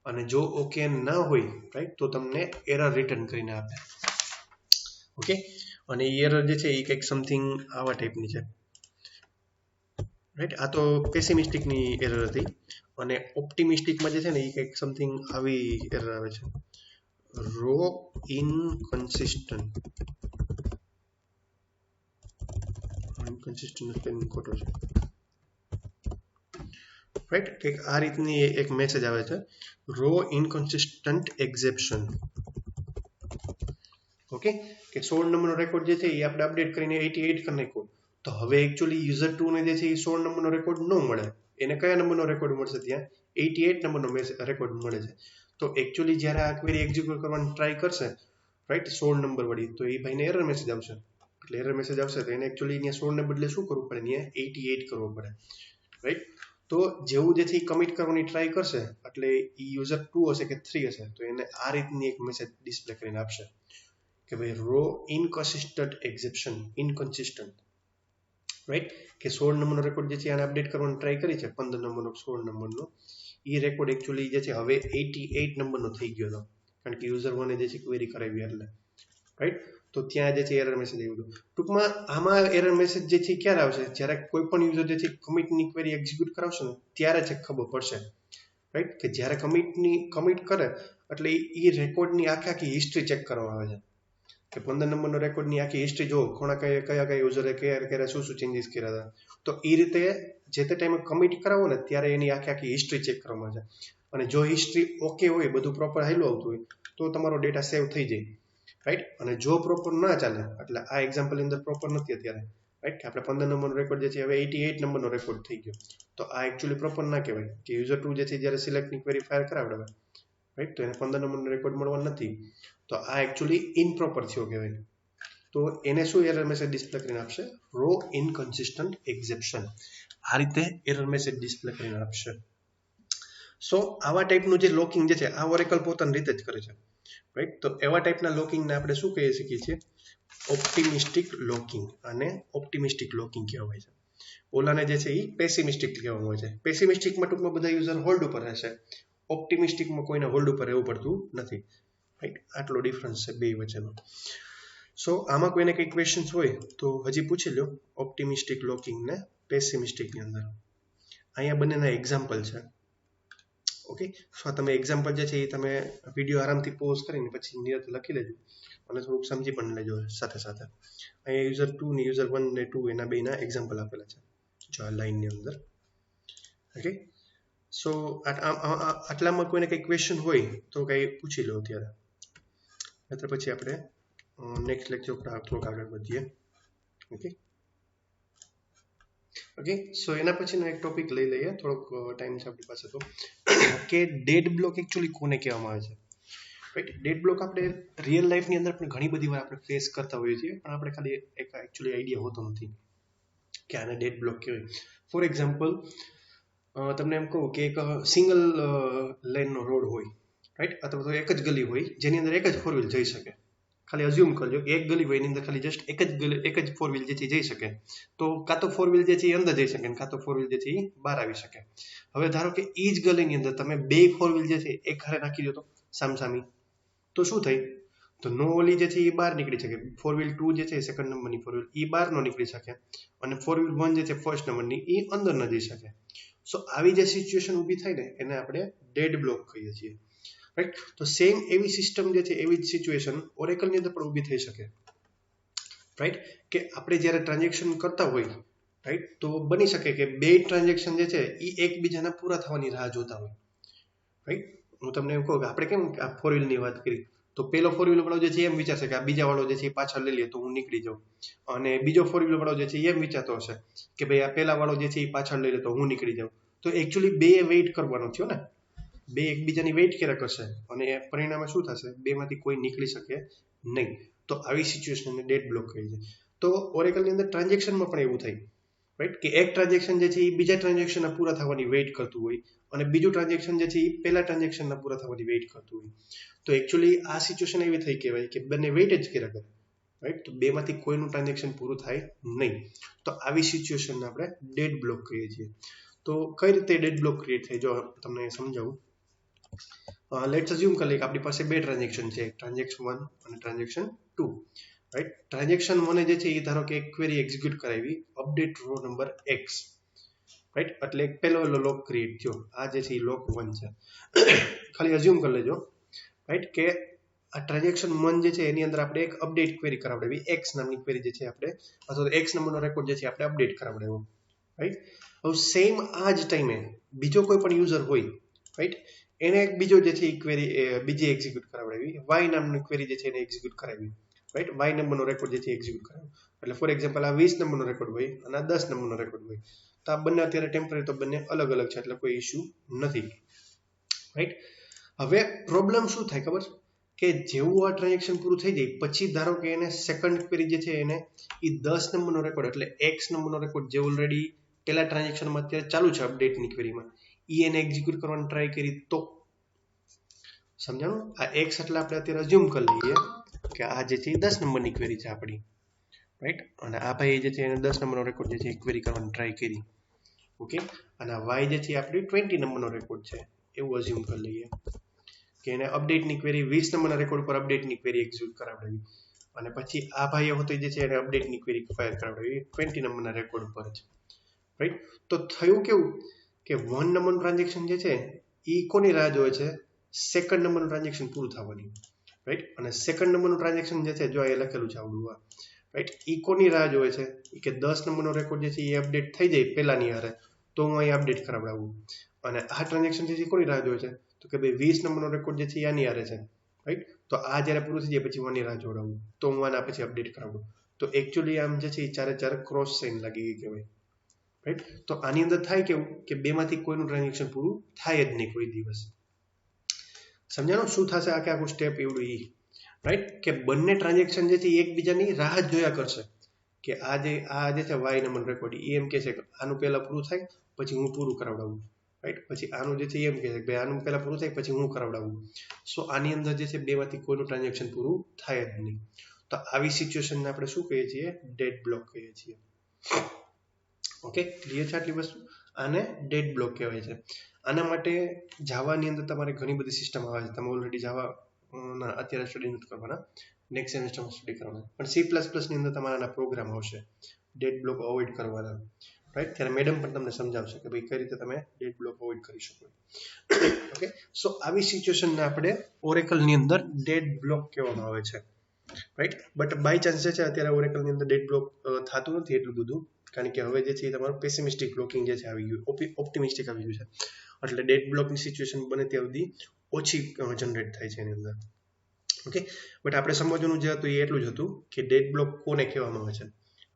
અને જો ઓકે ના હોય રાઈટ તો તમને એરર રિટર્ન કરીને આપે. ઓકે, અને એ એરર જે છે એ કંઈક સમથિંગ આવા ટાઈપની છે રાઈટ. આ તો પેસિમિસ્ટિકની એરર હતી અને ઓપ્ટિમિસ્ટિકમાં જે છે ને એ કંઈક સમથિંગ આવી એરર આવે છે, રો ઇનકન્સિસ્ટન્ટ. ઇનકન્સિસ્ટન્ટ સ્પેલિંગ ખોટો છે રાઈટ. કંઈક આ રીતની એક મેસેજ આવે છે, રો ઇનકન્સિસ્ટન્ટ એક્સેપ્શન. ઓકે, કે 16 નંબરનો રેકોર્ડ જે છે એ આપણે અપડેટ કરીને 88 કરી નાખ્યો, તો હવે એકચ્યુઅલી યુઝર 2 ને જે છે એ 16 નંબરનો રેકોર્ડ ન મળે. એને કયા નંબરનો રેકોર્ડ મળશે? ત્યાં 88 નંબરનો રેકોર્ડ મળે છે. તો એકચ્યુઅલી જ્યારે આ ક્વેરી એક્ઝિક્યુટ કરવાની ટ્રાય કરશે રાઈટ 16 નંબર વાળી, તો એ ભાઈને એરર મેસેજ આવશે. એટલે એરર મેસેજ આવશે તો એને એકચ્યુઅલી અહીંયા 16 ને બદલે શું કરવું પડે? ત્યાં 88 કરવો પડે રાઈટ. તો જેવું જે છે એ કમિટ કરવાની ટ્રાય કરશે એટલે એ યુઝર 2 હશે કે 3 હશે તો એને આ રીતની એક મેસેજ ડિસ્પ્લે કરીને આપશે કે ભાઈ રો ઇનકન્સિસ્ટન્ટ એક્સેપ્શન, ઇનકન્સિસ્ટન્ટ રાઈટ. કે 16 નંબરનો રેકોર્ડ જે છે આને અપડેટ કરવાની ટ્રાય કરી છે, 15 નંબરનો 16 નંબરનો, એ રેકોર્ડ એકચ્યુઅલી જે છે હવે 88 નંબરનો થઈ ગયો હતો કારણ કે યુઝર 1 જે છે ક્વેરી કરાવી એટલે રાઈટ. તો ત્યાં જે છે એરર મેસેજ આવ્યું હતું. ટૂંકમાં આમાં એરર મેસેજ જે છે ક્યારે આવશે? જ્યારે કોઈ પણ યુઝર જે છે કમિટની ક્વેરી એક્ઝિક્યુટ કરાવશે ને ત્યારે જ ખબર પડશે રાઈટ. કે જ્યારે કમિટ કરે એટલે એ રેકોર્ડની આખી હિસ્ટ્રી ચેક કરવામાં આવે છે કે 15 નંબરનો રેકોર્ડની આખી હિસ્ટ્રી જો કયા યુઝરે ક્યારે શું ચેન્જીસ કર્યા હતા. તો એ રીતે જે તે ટાઈમે કમિટ કરાવો ને ત્યારે એની આખી હિસ્ટ્રી ચેક કરવામાં આવે છે. અને જો હિસ્ટ્રી ઓકે હોય, બધું પ્રોપર હાલ્યું આવતું હોય તો તમારો ડેટા સેવ થઈ જાય રાઈટ. અને જો પ્રોપર ના ચાલે, એટલે આ એક્ઝામ્પલની અંદર પ્રોપર નથી અત્યારે રાઈટ, કે આપણે 15 નંબરનો રેકોર્ડ જે છે હવે 88 નંબરનો રેકોર્ડ થઈ ગયો, તો આ એકચ્યુઅલી પ્રોપર ના કહેવાય. કે યુઝર 2 જે છે જ્યારે સિલેક્ટની ક્વેરી ફાયર કરાવડાવે રાઈટ, તો એને 15 નંબરનો રેકોર્ડ મળવાનો નથી, તો આ એકચ્યુઅલી ઇનપ્રોપર થયો કહેવાય. તો એને શું એરર મેસેજ ડિસ્પ્લે કરીને આપશે? Row inconsistent exception. આ રીતે એરર મેસેજ ડિસ્પ્લે કરીને આપશે. સો આવા ટાઈપનું જે લોકિંગ જે છે આ ઓરેકલ પોતાની રીતે જ કરે છે રાઈટ. તો એવા ટાઈપના લોકિંગને આપણે શું કહી શકીએ છીએ? Optimistic locking. અને ઓપ્ટિમિસ્ટિક લોકિંગ કહેવાય છે. ઓલાને જે છે એ પેસિમિસ્ટિક કહેવામાં આવે છે. પેસિમિસ્ટિકમાં ટૂંકમાં બધા યુઝર હોલ્ડ ઉપર રહેશે, ઓપ્ટિમિસ્ટિકમાં કોઈને હોલ્ડ ઉપર રહેવું પડતું નથી રાઈટ. આટલો ડિફરન્સ છે બે વચ્ચેનો. સો આમાં કોઈને કંઈ ક્વેશ્ચન્સ હોય તો હજી પૂછી લો, ઓપ્ટિમિસ્ટિક લોકિંગ ને પેસિમિસ્ટિકની અંદર. અહીંયા બંનેના એક્ઝામ્પલ છે. ઓકે, સો તમે એક્ઝામ્પલ જે છે એ તમે વિડીયો આરામથી પોઝ કરીને પછી નિયત લખી લેજો અને થોડુંક સમજી પણ લેજો સાથે સાથે. અહીંયા યુઝર 2 ને યુઝર 1 ને 2 એના બેના એક્ઝામ્પલ આપેલા છે જો આ લાઈનની અંદર. ઓકે, સો આટલામાં કોઈને કંઈ ક્વેશ્ચન હોય તો કંઈ પૂછી લો અત્યારે, નહીતર પછી આપણે નેક્સ્ટ લેક્ચર પર થોડુંક આગળ વધીએ. ઓકે, સો એના પછીનો એક ટોપિક લઈ લઈએ, થોડોક ટાઈમ છે આપણી પાસે તો, કે ડેડ બ્લોક એકચ્યુઅલી કોને કહેવામાં આવે છે રાઈટ. ડેડ બ્લોક આપણે રિયલ લાઈફની અંદર પણ ઘણી બધી વાર આપણે ફેસ કરતા હોઈએ છીએ, પણ આપણે ખાલી એક એકચ્યુઅલી આઈડિયા હોતો નથી કે આને ડેડ બ્લોક કહેવાય. ફોર એક્ઝામ્પલ, તમને એમ કહું કે એક સિંગલ લેનનો રોડ હોય રાઈટ, અથવા તો એક જ ગલી હોય જેની અંદર એક જ ફોર વ્હીલ જઈ શકે. ખાલી અઝ્યુમ કરજો કે એક ગલી હોય એની અંદર ખાલી જસ્ટ એક જ ફોર વ્હીલ જે છે જઈ શકે, તો કાં તો ફોર વ્હીલ જે છે એ અંદર જઈ શકે, કાં તો ફોર વ્હીલ જે છે એ બહાર આવી શકે. હવે ધારો કે એ જ ગલીની અંદર તમે બે ફોર વ્હીલ જે છે એક હારે નાખી દો તો સામસામી, તો શું થાય? તો નો ઓલી જે છે એ બહાર નીકળી શકે, ફોર વ્હીલ 2 જે છે સેકન્ડ નંબરની ફોર વ્હીલ એ બહાર ન નીકળી શકે, અને ફોર વ્હીલ 1 જે છે ફર્સ્ટ નંબરની એ અંદર ન જઈ શકે. સો આવી જે સિચ્યુએશન ઊભી થાય ને એને આપણે ડેડ બ્લોક કહીએ છીએ રાઈટ. તો સેમ એવી સિસ્ટમ જે છે એવી જ સિચ્યુએશન ઓરેકલની અંદર પણ ઊભી થઈ શકે રાઈટ. કે આપણે જ્યારે ટ્રાન્ઝેક્શન કરતા હોય રાઈટ, તો બની શકે કે બે ટ્રાન્ઝેક્શન જે છે એ એકબીજાના પૂરા થવાની રાહ જોતા હોય રાઈટ. હું તમને એમ કહું કે આપણે કેમ આ ફોર વ્હીલની વાત કરી, તો પેલો ફોર વ્હીલ વાળો જે છે એમ વિચારશે કે આ બીજા વાળો જે છે એ પાછળ લઈ લે તો હું નીકળી જાઉં, અને બીજો ફોર વ્હીલ વાળો જે છે એમ વિચારતો હશે કે ભાઈ આ પેલા વાળો જે છે એ પાછળ લઈ લે તો હું નીકળી જાઉં. તો એકચ્યુઅલી બે વેઇટ કરવાનો થયો ને, બે એકબીજાની વેઇટ કર્યા કરશે અને પરિણામે શું થશે? બેમાંથી કોઈ નીકળી શકે નહીં. તો આવી સિચ્યુએશનને ડેડ બ્લોક કહે છે. તો ઓરેકલની અંદર ટ્રાન્ઝેક્શનમાં પણ એવું થાય રાઈટ, કે એક ટ્રાન્ઝેક્શન જે છે એ બીજા ટ્રાન્ઝેક્શનના પૂરા થવાની વેઇટ કરતું હોય, અને બીજું ટ્રાન્ઝેક્શન જે છે એ પહેલા ટ્રાન્ઝેક્શનના પૂરા થવાની વેઇટ કરતું હોય. તો એકચ્યુઅલી આ સિચ્યુએશન એવી થઈ કહેવાય કે બંને વેઇટ જ કર્યા કરે રાઈટ, તો બેમાંથી કોઈનું ટ્રાન્ઝેક્શન પૂરું થાય નહીં. તો આવી સિચ્યુએશનને આપણે ડેડ બ્લોક કહીએ છીએ. તો કઈ રીતે ડેડ બ્લોક ક્રિએટ થાય જો તમને સમજાવું. લેટ્સ અઝ્યુમ કરી લઈએ કે આપણી પાસે બે ટ્રાન્ઝેક્શન છે, ટ્રાન્ઝેક્શન 1 અને ટ્રાન્ઝેક્શન 2, રાઈટ. ટ્રાન્ઝેક્શન 1 જે છે એ ધારો કે એક ક્વેરી એક્ઝિક્યુટ કરાવી update row number x, right. એટલે પહેલો લોક ક્રિએટ થયો, આ જે છે એ લોક 1 છે. ખાલી અઝ્યુમ કરી લેજો, રાઈટ, કે આ ટ્રાન્ઝેક્શન 1 જે છે એની અંદર આપણે એક અપડેટ ક્વેરી કરાવડાવી, x નામની ક્વેરી જે છે આપણે, અથવા તો x નંબરનો રેકોર્ડ જે છે આપણે અપડેટ કરાવડાવ્યો, રાઈટ. હવે સેમ આ જ ટાઈમે બીજો કોઈ પણ યુઝર હોય, રાઈટ, એને એક બીજો જે છે એ ક્વેરી બીજી એક્ઝિક્યુટ કરાવડાવી, y નામની ક્વેરી જે છે એને એક્ઝિક્યુટ કરાવી, રાઈટ. y નંબરનો રેકોર્ડ જે છે એક્ઝિક્યુટ કરાવ્યો. એટલે ફોર એક્ઝામ્પલ આ 20 નંબરનો રેકોર્ડ હોય અને આ 10 નંબરનો રેકોર્ડ હોય, તો આ બંને અત્યારે ટેમ્પરરી તો બંને અલગ અલગ છે, એટલે કોઈ ઇશ્યુ નથી, રાઈટ. હવે પ્રોબ્લેમ શું થાય ખબર કે જેવું આ ટ્રાન્ઝેક્શન પૂરું થઈ જાય પછી ધારો કે એને સેકન્ડ ક્વેરી જે છે એને એ 10 નંબરનો રેકોર્ડ એટલે x નંબરનો રેકોર્ડ જે ઓલરેડી પહેલા ટ્રાન્ઝેક્શનમાં અત્યારે ચાલુ છે અપડેટની ક્વેરીમાં, એને એક્ઝિક્યુટ કરવાની ટ્રાય કરી તો સમજાણું. આ x એટલે આપણે અત્યારે અઝ્યુમ કરી લઈએ કે આ જે છે એ 10 નંબરની ક્વેરી છે આપણી, રાઈટ. અને આ ભાઈ જે છે એને 10 નંબરનો રેકોર્ડ જે છે એ ક્વેરી કરવાની ટ્રાય કરી, ઓકે. અને આ y જે છે આપણી 20 નંબરનો રેકોર્ડ છે એવું અઝ્યુમ કરી લઈએ કે એને અપડેટની ક્વેરી 20 નંબરના રેકોર્ડ પર અપડેટની ક્વેરી એક્ઝિક્યુટ કરાવડાવી, અને પછી આ ભાઈએ હોતે જે છે એને અપડેટની ક્વેરી ફાયર કરાવડાવી 20 નંબરના રેકોર્ડ પર જ, રાઈટ. તો થયું કેવું કે 1 નંબરનું ટ્રાન્ઝેક્શન જે છે એ કોની રાહ જોવે છે, સેકન્ડ નંબરનું ટ્રાન્ઝેક્શન પૂરું થવાની, રાઈટ. અને સેકન્ડ નંબરનું ટ્રાન્ઝેક્શન જે છે જો એ લખેલું છે આવડું આ, રાઈટ, એ કોની રાહ જોવે છે કે 10 નંબરનો રેકોર્ડ જે છે એ અપડેટ થઈ જાય પહેલાની હારે તો હું અહીં અપડેટ કરાવડાવું. અને આ ટ્રાન્ઝેક્શન જે છે કોની રાહ જોવે છે તો કે ભાઈ 20 નંબરનો રેકોર્ડ જે છે એ આની હારે છે, રાઈટ. તો આ જ્યારે પૂરું થઈ જાય પછી હું આની રાહ જોડાવું તો હું આના પછી અપડેટ કરાવું. તો એકચ્યુઅલી આમ જે છે એ ચારે ચાર ક્રોસ સાઇન લાગી ગઈ કહેવાય, રાઈટ. તો આની અંદર થાય કેવું કે બેમાંથી કોઈનું ટ્રાન્ઝેક્શન પૂરું થાય જ નહીં કોઈ દિવસ. સમજાણું શું થશે આખે આખું સ્ટેપ એવડું ઈ, રાઈટ, કે બંને ટ્રાન્ઝેક્શન જે છે એ એકબીજાની રાહ જ જોયા કરશે કે આ જે છે y નંબર રેકોર્ડ એ એમ કહે છે કે આનું પહેલા પૂરું થાય પછી હું પૂરું કરાવડાવું, રાઈટ. પછી આનું જે છે એમ કહે છે કે ભાઈ આનું પહેલા પૂરું થાય પછી હું કરાવડાવું. સો આની અંદર જે છે બેમાંથી કોઈનું ટ્રાન્ઝેક્શન પૂરું થાય જ નહીં. તો આવી સિચ્યુએશનને આપણે શું કહીએ છીએ, ડેડ બ્લોક કહીએ છીએ. ઓકે, ક્લિયર છે આટલી વસ્તુ? આને ડેડ બ્લોક કહેવાય છે. આના માટે જાવાની અંદર તમારે ઘણી બધી સિસ્ટમ આવે છે, તમે ઓલરેડી જાવા અત્યારે સ્ટડી નથી કરવાના, નેક્સ્ટ સેમેસ્ટરમાં સ્ટડી કરવાના, પણ C++ ની અંદર તમારા પ્રોગ્રામ આવશે ડેડ બ્લોક અવોઇડ કરવાના, રાઈટ. ત્યારે મેડમ પણ તમને સમજાવશે કે ભાઈ કઈ રીતે તમે ડેડ બ્લોક અવોઇડ કરી શકો. ઓકે, સો આવી સિચ્યુએશનને આપણે ઓરેકલની અંદર ડેડ બ્લોક કહેવામાં આવે છે, રાઈટ. બટ બાય ચાન્સ જે છે અત્યારે ઓરેકલની અંદર ડેડ બ્લોક થતું નથી એટલું બધું, કારણ કે હવે જે છે એ તમારું પેસિમિસ્ટિક બ્લોકિંગ જે છે આવી ગયું, ઓપ્ટિમિસ્ટિક આવી ગયું છે, એટલે ડેડ બ્લોકની સિચ્યુએશન બને ત્યાં સુધી ઓછી જનરેટ થાય છે એની અંદર, ઓકે. બટ આપણે સમજવાનું જે હતું એ એટલું જ હતું કે ડેડ બ્લોક કોને કહેવામાં આવે છે,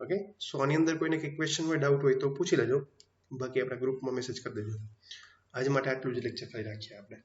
ઓકે. સો આની અંદર કોઈને કંઈ ક્વેશ્ચન હોય, ડાઉટ હોય તો પૂછી લેજો, બાકી આપણા ગ્રુપમાં મેસેજ કરી દેજો. આજ માટે આટલું જ લેક્ચર કરી રાખીએ આપણે.